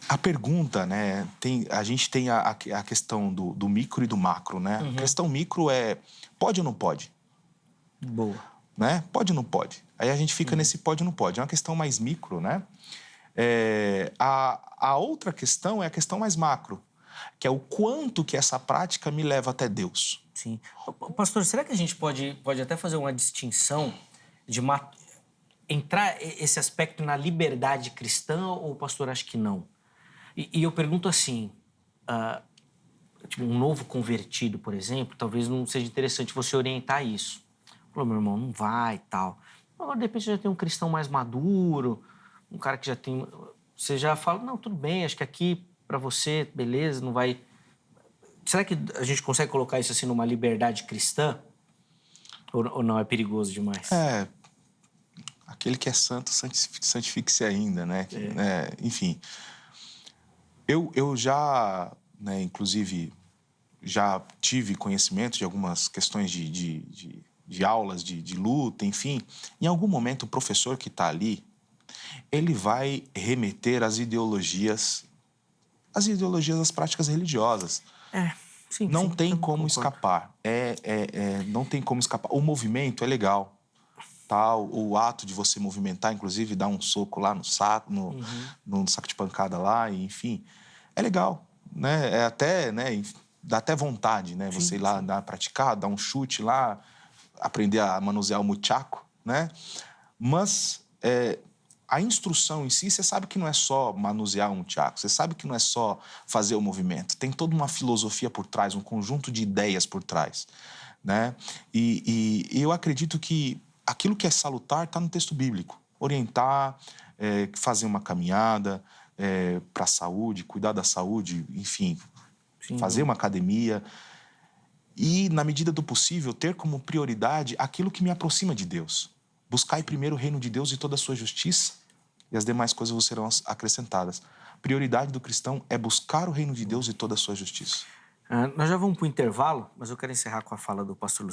A pergunta, né? A gente tem a questão do micro e do macro, né? A questão micro é pode ou não pode?
Boa.
Né? Pode ou não pode? Aí a gente fica nesse pode ou não pode. É uma questão mais micro, né? A outra questão é a questão mais macro, que é o quanto que essa prática me leva até Deus.
Sim. Pastor, será que a gente pode até fazer uma distinção de entrar esse aspecto na liberdade cristã, ou o pastor acha que não? E eu pergunto assim, tipo, um novo convertido, por exemplo, talvez não seja interessante você orientar isso. Falou, meu irmão, não vai e tal. Agora, de repente, já tem um cristão mais maduro, um cara que já tem... Você já fala, não, tudo bem, acho que aqui, para você, beleza, não vai... Será que a gente consegue colocar isso assim numa liberdade cristã? Ou não, é perigoso demais?
Aquele que é santo, santifique-se ainda, né? Enfim, eu já, né, inclusive, já tive conhecimento de algumas questões de aulas de luta, enfim. Em algum momento, o professor que está ali, ele vai remeter às ideologias das práticas religiosas.
Sim,
não
sim,
tem como
concordo.
escapar. Não tem como escapar. O movimento é legal. Tá? O ato de você movimentar, inclusive dar um soco lá no saco, no saco de pancada lá, e, enfim, é legal. Né? Dá até vontade, né? Você ir lá praticar, dar um chute lá, aprender a manusear o muchaco, né? Mas a instrução em si, você sabe que não é só manusear um muchaco, você sabe que não é só fazer o movimento. Tem toda uma filosofia por trás, um conjunto de ideias por trás, né? E eu acredito que aquilo que é salutar está no texto bíblico. Orientar, fazer uma caminhada para a saúde, cuidar da saúde, enfim, fazer uma academia. E, na medida do possível, ter como prioridade aquilo que me aproxima de Deus. Buscar primeiro o reino de Deus e toda a sua justiça, e as demais coisas vos serão acrescentadas. A prioridade do cristão é buscar o reino de Deus e toda a sua justiça.
Nós já vamos para o intervalo, mas eu quero encerrar com a fala do pastor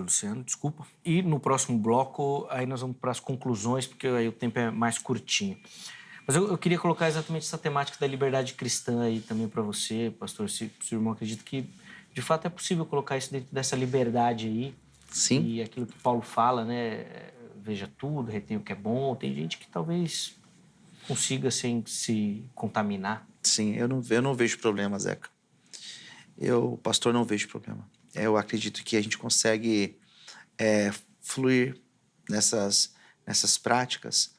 Luciano, desculpa. E no próximo bloco, aí nós vamos para as conclusões, porque aí o tempo é mais curtinho. Mas eu queria colocar exatamente essa temática da liberdade cristã aí também para você, pastor. Se o seu irmão acredita que, de fato, é possível colocar isso dentro dessa liberdade aí.
Sim.
E aquilo que Paulo fala, né? Veja tudo, retém o que é bom. Tem gente que talvez consiga sem se contaminar.
Sim, eu não vejo problema, Zeca. Eu, pastor, não vejo problema. Eu acredito que a gente consegue fluir nessas práticas,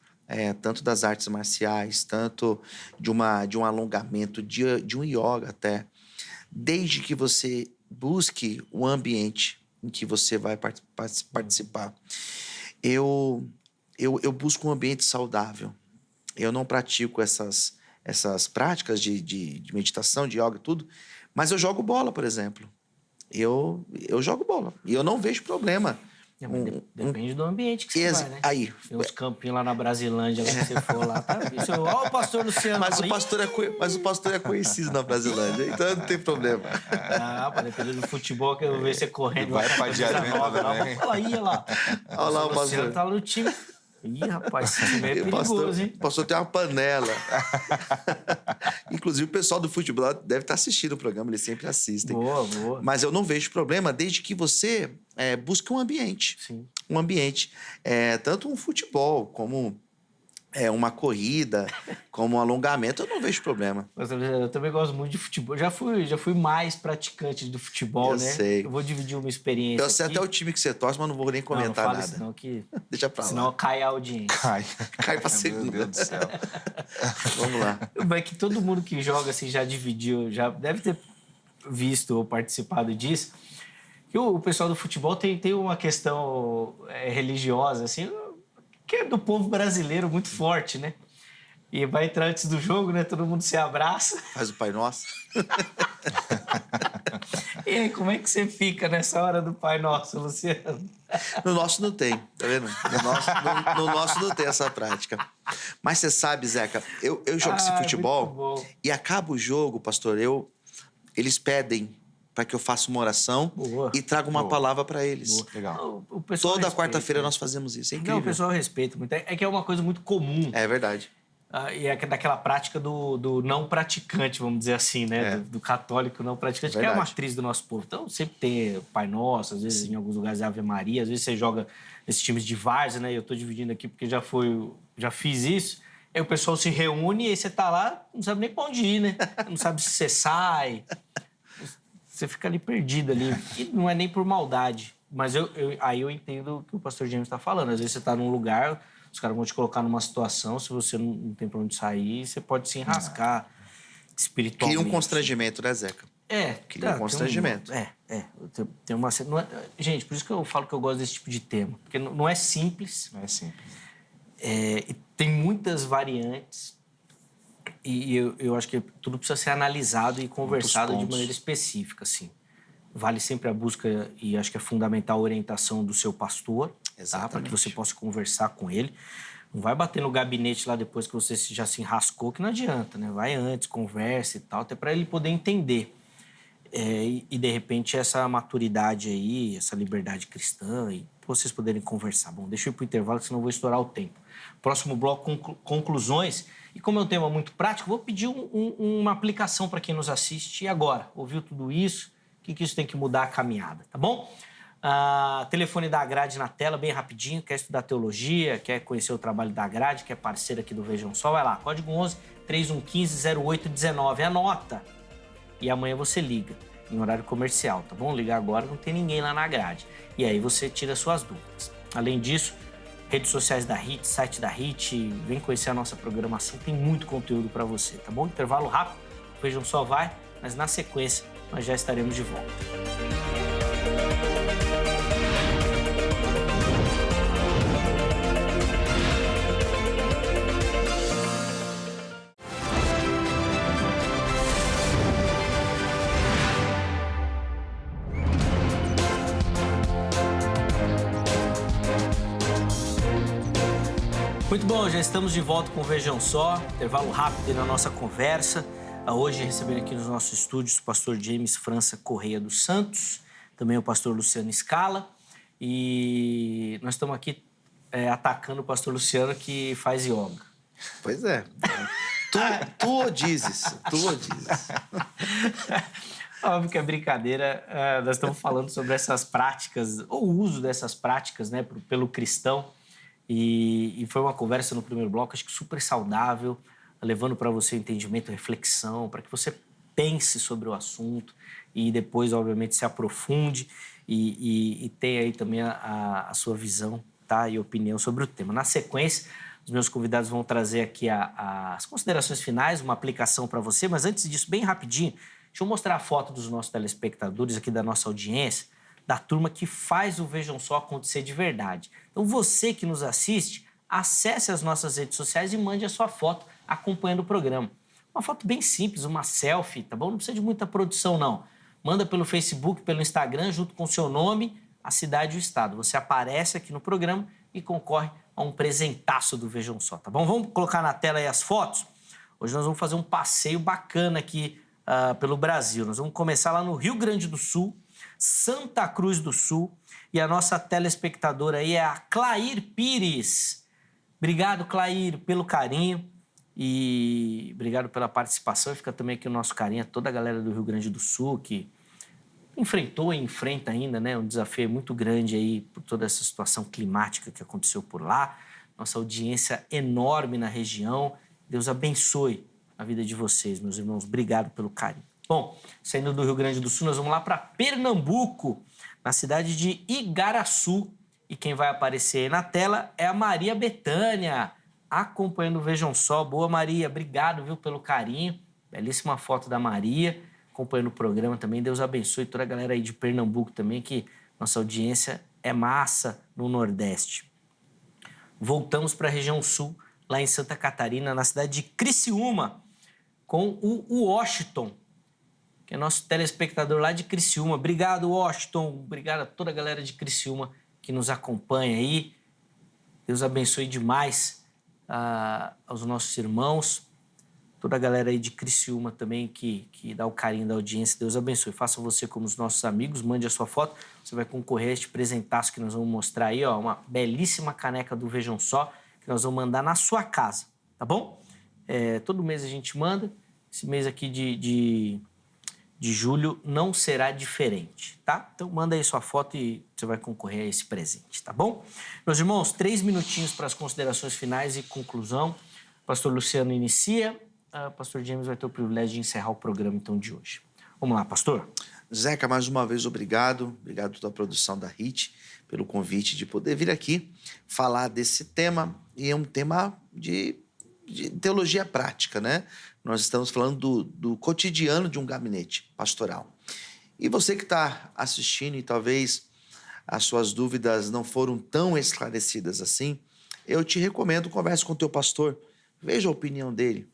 tanto das artes marciais, tanto de um alongamento, de um yoga até, desde que você busque o ambiente em que você vai participar. Eu busco um ambiente saudável. Eu não pratico essas práticas de meditação, de yoga, tudo, mas eu jogo bola, por exemplo. Eu jogo bola e eu não vejo problema.
Depende do ambiente que você vai, né?
Aí,
tem uns campinhos lá na Brasilândia, lá que você for lá, tá? Ó, o pastor Luciano.
Mas o pastor é conhecido na Brasilândia, então não tem problema.
Mas dependendo do futebol, que eu vejo você correndo.
Vai pra Diadema também.
Olha lá o pastor.
Luciano tá lá no time. Ih, rapaz, esse time é perigoso, hein?
O pastor tem uma panela. Inclusive, o pessoal do futebol deve estar assistindo o programa, eles sempre assistem.
Boa.
Mas eu não vejo problema desde que você busque um ambiente.
Sim.
Um ambiente. Tanto um futebol, como uma corrida, como um alongamento, eu não vejo problema.
Eu também gosto muito de futebol. Já fui mais praticante do futebol,
Eu
né?
sei.
Eu vou dividir uma experiência.
Eu sei
aqui.
até o time que você torce, mas não vou nem comentar
não fala
nada.
Isso não, que...
Deixa pra lá.
Senão cai a audiência.
Cai pra segunda.
Meu Deus do céu.
Vamos lá.
Mas que todo mundo que joga assim já dividiu, já deve ter visto ou participado disso. Que o pessoal do futebol tem uma questão religiosa, assim, que é do povo brasileiro muito forte, né? E vai entrar antes do jogo, né? Todo mundo se abraça.
Faz o Pai Nosso.
E aí, como é que você fica nessa hora do Pai Nosso, Luciano?
No nosso não tem, tá vendo? No nosso não tem essa prática. Mas você sabe, Zeca, eu jogo esse futebol e acaba o jogo, pastor, eles pedem para que eu faça uma oração e traga uma palavra para eles.
Boa.
Legal.
O pessoal
Toda
respeita,
quarta-feira
né?
nós fazemos isso, é incrível.
Não, o pessoal respeita muito. É que é uma coisa muito comum.
É verdade.
E é daquela prática do não praticante, vamos dizer assim, né? Do católico não praticante,
Verdade.
que é a matriz do nosso povo. Então, sempre tem Pai Nosso, às vezes em alguns lugares é Ave Maria, às vezes você joga nesses times de várzea, né? Eu tô dividindo aqui porque já fiz isso. Aí o pessoal se reúne e aí você tá lá, não sabe nem pra onde ir, né? Não sabe se você sai. Você fica ali perdido ali. E não é nem por maldade. Mas aí eu entendo o que o pastor James está falando. Às vezes você está num lugar, os caras vão te colocar numa situação, se você não tem pra onde sair, você pode se enrascar espiritualmente.
Cria um constrangimento, né, Zeca? Cria um constrangimento.
Tem uma... Gente, por isso que eu falo que eu gosto desse tipo de tema. Porque não é simples.
Não é simples.
E tem mutas variantes. E eu acho que tudo precisa ser analisado e conversado de maneira específica, assim. Vale sempre a busca, e acho que é fundamental a orientação do seu pastor, tá? Para que você possa conversar com ele. Não vai bater no gabinete lá depois que você já se enrascou, que não adianta, né? Vai antes, conversa e tal, até para ele poder entender. E, de repente, essa maturidade aí, essa liberdade cristã, e vocês poderem conversar. Bom, deixa eu ir para o intervalo, senão eu vou estourar o tempo. Próximo bloco, conclusões. E como é um tema muito prático, vou pedir uma aplicação para quem nos assiste agora. Ouviu tudo isso? O que isso tem que mudar a caminhada, tá bom? Telefone da Grade na tela, bem rapidinho. Quer estudar teologia, quer conhecer o trabalho da Grade, que é parceira aqui do Vejam Só, vai lá. Código 11 3115-0819. Anota. E amanhã você liga, em horário comercial, tá bom? Ligar agora, não tem ninguém lá na grade. E aí você tira suas dúvidas. Além disso, redes sociais da HIT, site da HIT, vem conhecer a nossa programação, tem muito conteúdo para você, tá bom? Intervalo rápido, Vejam Só vai, mas na sequência nós já estaremos de volta. Muito bom, já estamos de volta com o Vejam Só, intervalo rápido na nossa conversa. Hoje recebendo aqui nos nossos estúdios o pastor James França Correia dos Santos, também o pastor Luciano Scala, e nós estamos aqui atacando o pastor Luciano que faz yoga.
Pois é. Tu dizes.
Óbvio que é brincadeira, nós estamos falando sobre essas práticas, ou o uso dessas práticas, né, pelo cristão, e foi uma conversa no primeiro bloco, acho que super saudável, levando para você entendimento, reflexão, para que você pense sobre o assunto e depois, obviamente, se aprofunde e tenha aí também a sua visão, tá, e opinião sobre o tema. Na sequência, os meus convidados vão trazer aqui as considerações finais, uma aplicação para você, mas antes disso, bem rapidinho, deixa eu mostrar a foto dos nossos telespectadores aqui da nossa audiência, da turma que faz o Vejam Só acontecer de verdade. Então, você que nos assiste, acesse as nossas redes sociais e mande a sua foto acompanhando o programa. Uma foto bem simples, uma selfie, tá bom? Não precisa de muita produção, não. Manda pelo Facebook, pelo Instagram, junto com o seu nome, a cidade e o estado. Você aparece aqui no programa e concorre a um presentaço do Vejam Só, tá bom? Vamos colocar na tela aí as fotos? Hoje nós vamos fazer um passeio bacana aqui pelo Brasil. Nós vamos começar lá no Rio Grande do Sul, Santa Cruz do Sul, e a nossa telespectadora aí é a Clair Pires. Obrigado, Clair, pelo carinho e obrigado pela participação. E fica também aqui o nosso carinho a toda a galera do Rio Grande do Sul que enfrentou e enfrenta ainda, né, um desafio muito grande aí por toda essa situação climática que aconteceu por lá. Nossa audiência enorme na região. Deus abençoe a vida de vocês, meus irmãos. Obrigado pelo carinho. Bom, saindo do Rio Grande do Sul, nós vamos lá para Pernambuco, na cidade de Igaraçu. E quem vai aparecer aí na tela é a Maria Betânia, acompanhando o Vejam Só. Boa, Maria. Obrigado, viu, pelo carinho. Belíssima foto da Maria, acompanhando o programa também. Deus abençoe toda a galera aí de Pernambuco também, que nossa audiência é massa no Nordeste. Voltamos para a região Sul, lá em Santa Catarina, na cidade de Criciúma, com o Washington, que é nosso telespectador lá de Criciúma. Obrigado, Washington. Obrigado a toda a galera de Criciúma que nos acompanha aí. Deus abençoe demais aos nossos irmãos. Toda a galera aí de Criciúma também que dá o carinho da audiência. Deus abençoe. Faça você como os nossos amigos. Mande a sua foto. Você vai concorrer a este presentaço que nós vamos mostrar aí, ó. Uma belíssima caneca do Vejam Só que nós vamos mandar na sua casa, tá bom? Todo mês a gente manda. Esse mês aqui de julho não será diferente, tá? Então manda aí sua foto e você vai concorrer a esse presente, tá bom? Meus irmãos, 3 minutinhos para as considerações finais e conclusão. O pastor Luciano inicia, o pastor James vai ter o privilégio de encerrar o programa então de hoje. Vamos lá, pastor?
Zeca, mais uma vez, obrigado. Obrigado a toda a produção da HIT pelo convite de poder vir aqui falar desse tema. E é um tema de teologia prática, né? Nós estamos falando do cotidiano de um gabinete pastoral. E você que está assistindo e talvez as suas dúvidas não foram tão esclarecidas assim, eu te recomendo, converse com o teu pastor, veja a opinião dele.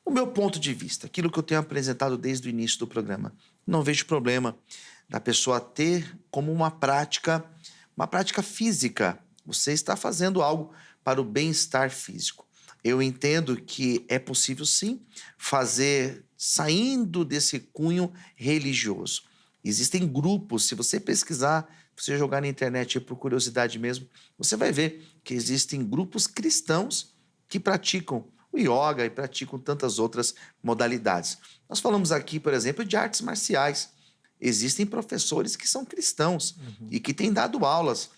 O meu ponto de vista, aquilo que eu tenho apresentado desde o início do programa, não vejo problema da pessoa ter como uma prática física. Você está fazendo algo para o bem-estar físico. Eu entendo que é possível, sim, fazer saindo desse cunho religioso. Existem grupos, se você pesquisar, se você jogar na internet por curiosidade mesmo, você vai ver que existem grupos cristãos que praticam o yoga e praticam tantas outras modalidades. Nós falamos aqui, por exemplo, de artes marciais. Existem professores que são cristãos e que têm dado aulas,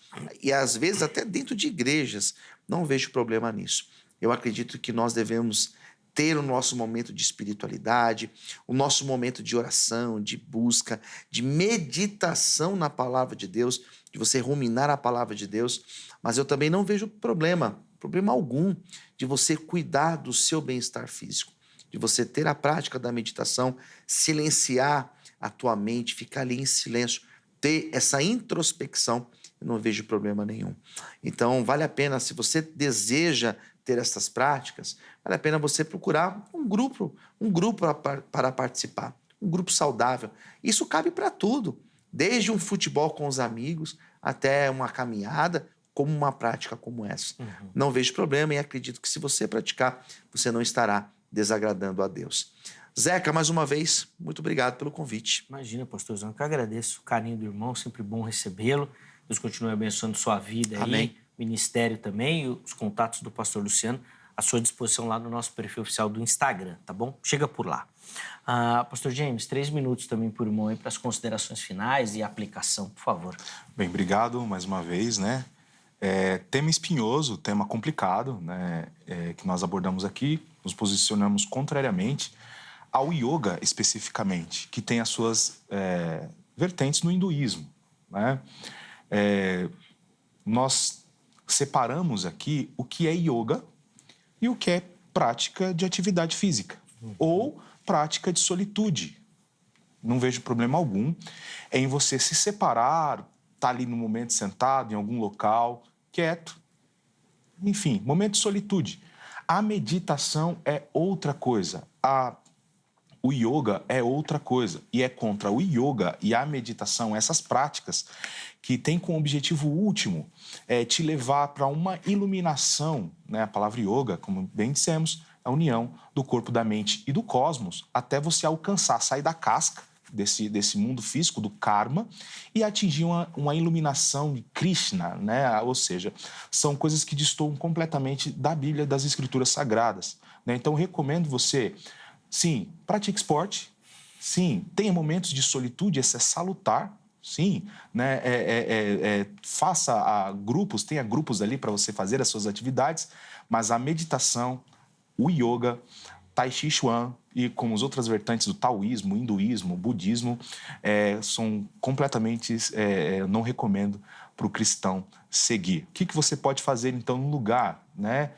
e às vezes até dentro de igrejas. Não vejo problema nisso. Eu acredito que nós devemos ter o nosso momento de espiritualidade, o nosso momento de oração, de busca, de meditação na palavra de Deus, de você ruminar a palavra de Deus, mas eu também não vejo problema algum de você cuidar do seu bem-estar físico, de você ter a prática da meditação, silenciar a tua mente, ficar ali em silêncio, ter essa introspecção, eu não vejo problema nenhum. Então, vale a pena, se você deseja ter essas práticas, vale a pena você procurar um grupo para participar, um grupo saudável. Isso cabe para tudo, desde um futebol com os amigos até uma caminhada. como uma prática como essa. Não vejo problema e acredito que se você praticar, você não estará desagradando a Deus. Zeca, mais uma vez, muito obrigado pelo convite.
Imagina, pastorzão, que eu agradeço o carinho do irmão, sempre bom recebê-lo. Deus continue abençoando sua vida aí,
Amém.
ministério também, e os contatos do pastor Luciano à sua disposição lá no nosso perfil oficial do Instagram, tá bom? Chega por lá. Pastor James, 3 minutos também por irmão aí para as considerações finais e aplicação, por favor.
Bem, obrigado mais uma vez, né? Tema espinhoso, tema complicado, né? Que nós abordamos aqui, nos posicionamos contrariamente ao yoga especificamente, que tem as suas vertentes no hinduísmo, né? Nós separamos aqui o que é yoga e o que é prática de atividade física ou prática de solitude. Não vejo problema algum em você se separar, estar ali no momento sentado em algum local, quieto. Enfim, momento de solitude. A meditação é outra coisa. O yoga é outra coisa. E é contra o yoga e a meditação, essas práticas, que têm como objetivo último te levar para uma iluminação, né? A palavra yoga, como bem dissemos, é a união do corpo, da mente e do cosmos, até você alcançar, sair da casca desse mundo físico, do karma, e atingir uma iluminação de Krishna, né? Ou seja, são coisas que destoam completamente da Bíblia, das Escrituras Sagradas, né? Então, eu recomendo você, sim, pratique esporte, sim, tenha momentos de solitude, esse é salutar, sim, né? Faça grupos, tenha grupos ali para você fazer as suas atividades, mas a meditação, o yoga, Tai Chi Chuan e como as outras vertentes do taoísmo, hinduísmo, budismo, são completamente, não recomendo para o cristão seguir. O que você pode fazer, então, no lugar, né?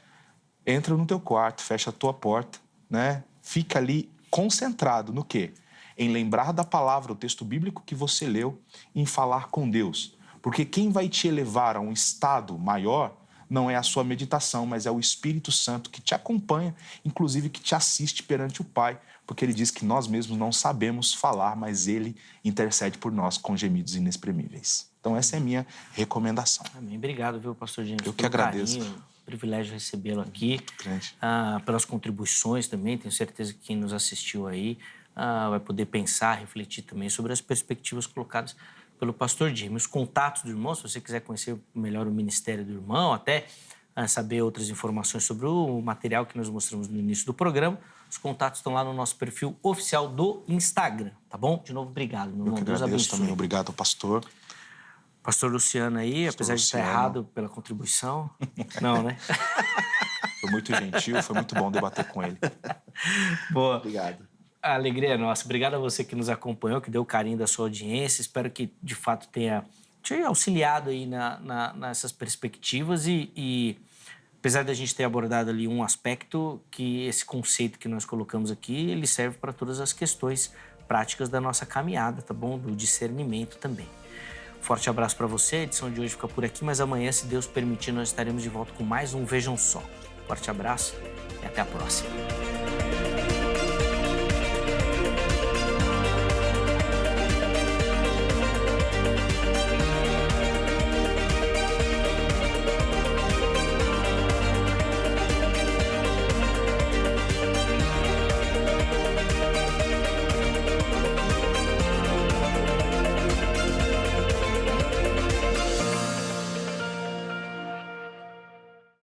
Entra no teu quarto, fecha a tua porta, né? Fica ali concentrado no quê? Em lembrar da palavra, o texto bíblico que você leu, em falar com Deus. Porque quem vai te elevar a um estado maior não é a sua meditação, mas é o Espírito Santo que te acompanha, inclusive que te assiste perante o Pai, porque ele diz que nós mesmos não sabemos falar, mas ele intercede por nós com gemidos inexprimíveis. Então essa é a minha recomendação.
Amém. Obrigado, viu, pastor James?
Eu que agradeço.
Carinho, privilégio recebê-lo aqui,
Grande.
pelas contribuições também. Tenho certeza que quem nos assistiu aí vai poder pensar, refletir também sobre as perspectivas colocadas pelo pastor James. Os contatos do irmão, se você quiser conhecer melhor o ministério do irmão, até saber outras informações sobre o material que nós mostramos no início do programa, os contatos estão lá no nosso perfil oficial do Instagram, tá bom? De novo, obrigado, meu irmão.
Eu que
Deus
agradeço
abençoe.
também. Obrigado ao pastor.
Pastor Luciano aí, apesar de estar errado pela contribuição. Não, né?
Foi muito gentil, foi muito bom debater com ele.
Boa.
Obrigado.
A alegria é nossa. Obrigado a você que nos acompanhou, que deu o carinho da sua audiência. Espero que, de fato, tenha te auxiliado aí nessas perspectivas e apesar da gente ter abordado ali um aspecto, que esse conceito que nós colocamos aqui, ele serve para todas as questões práticas da nossa caminhada, tá bom? Do discernimento também. Forte abraço para você. A edição de hoje fica por aqui, mas amanhã, se Deus permitir, nós estaremos de volta com mais um Vejam Só. Forte abraço e até a próxima.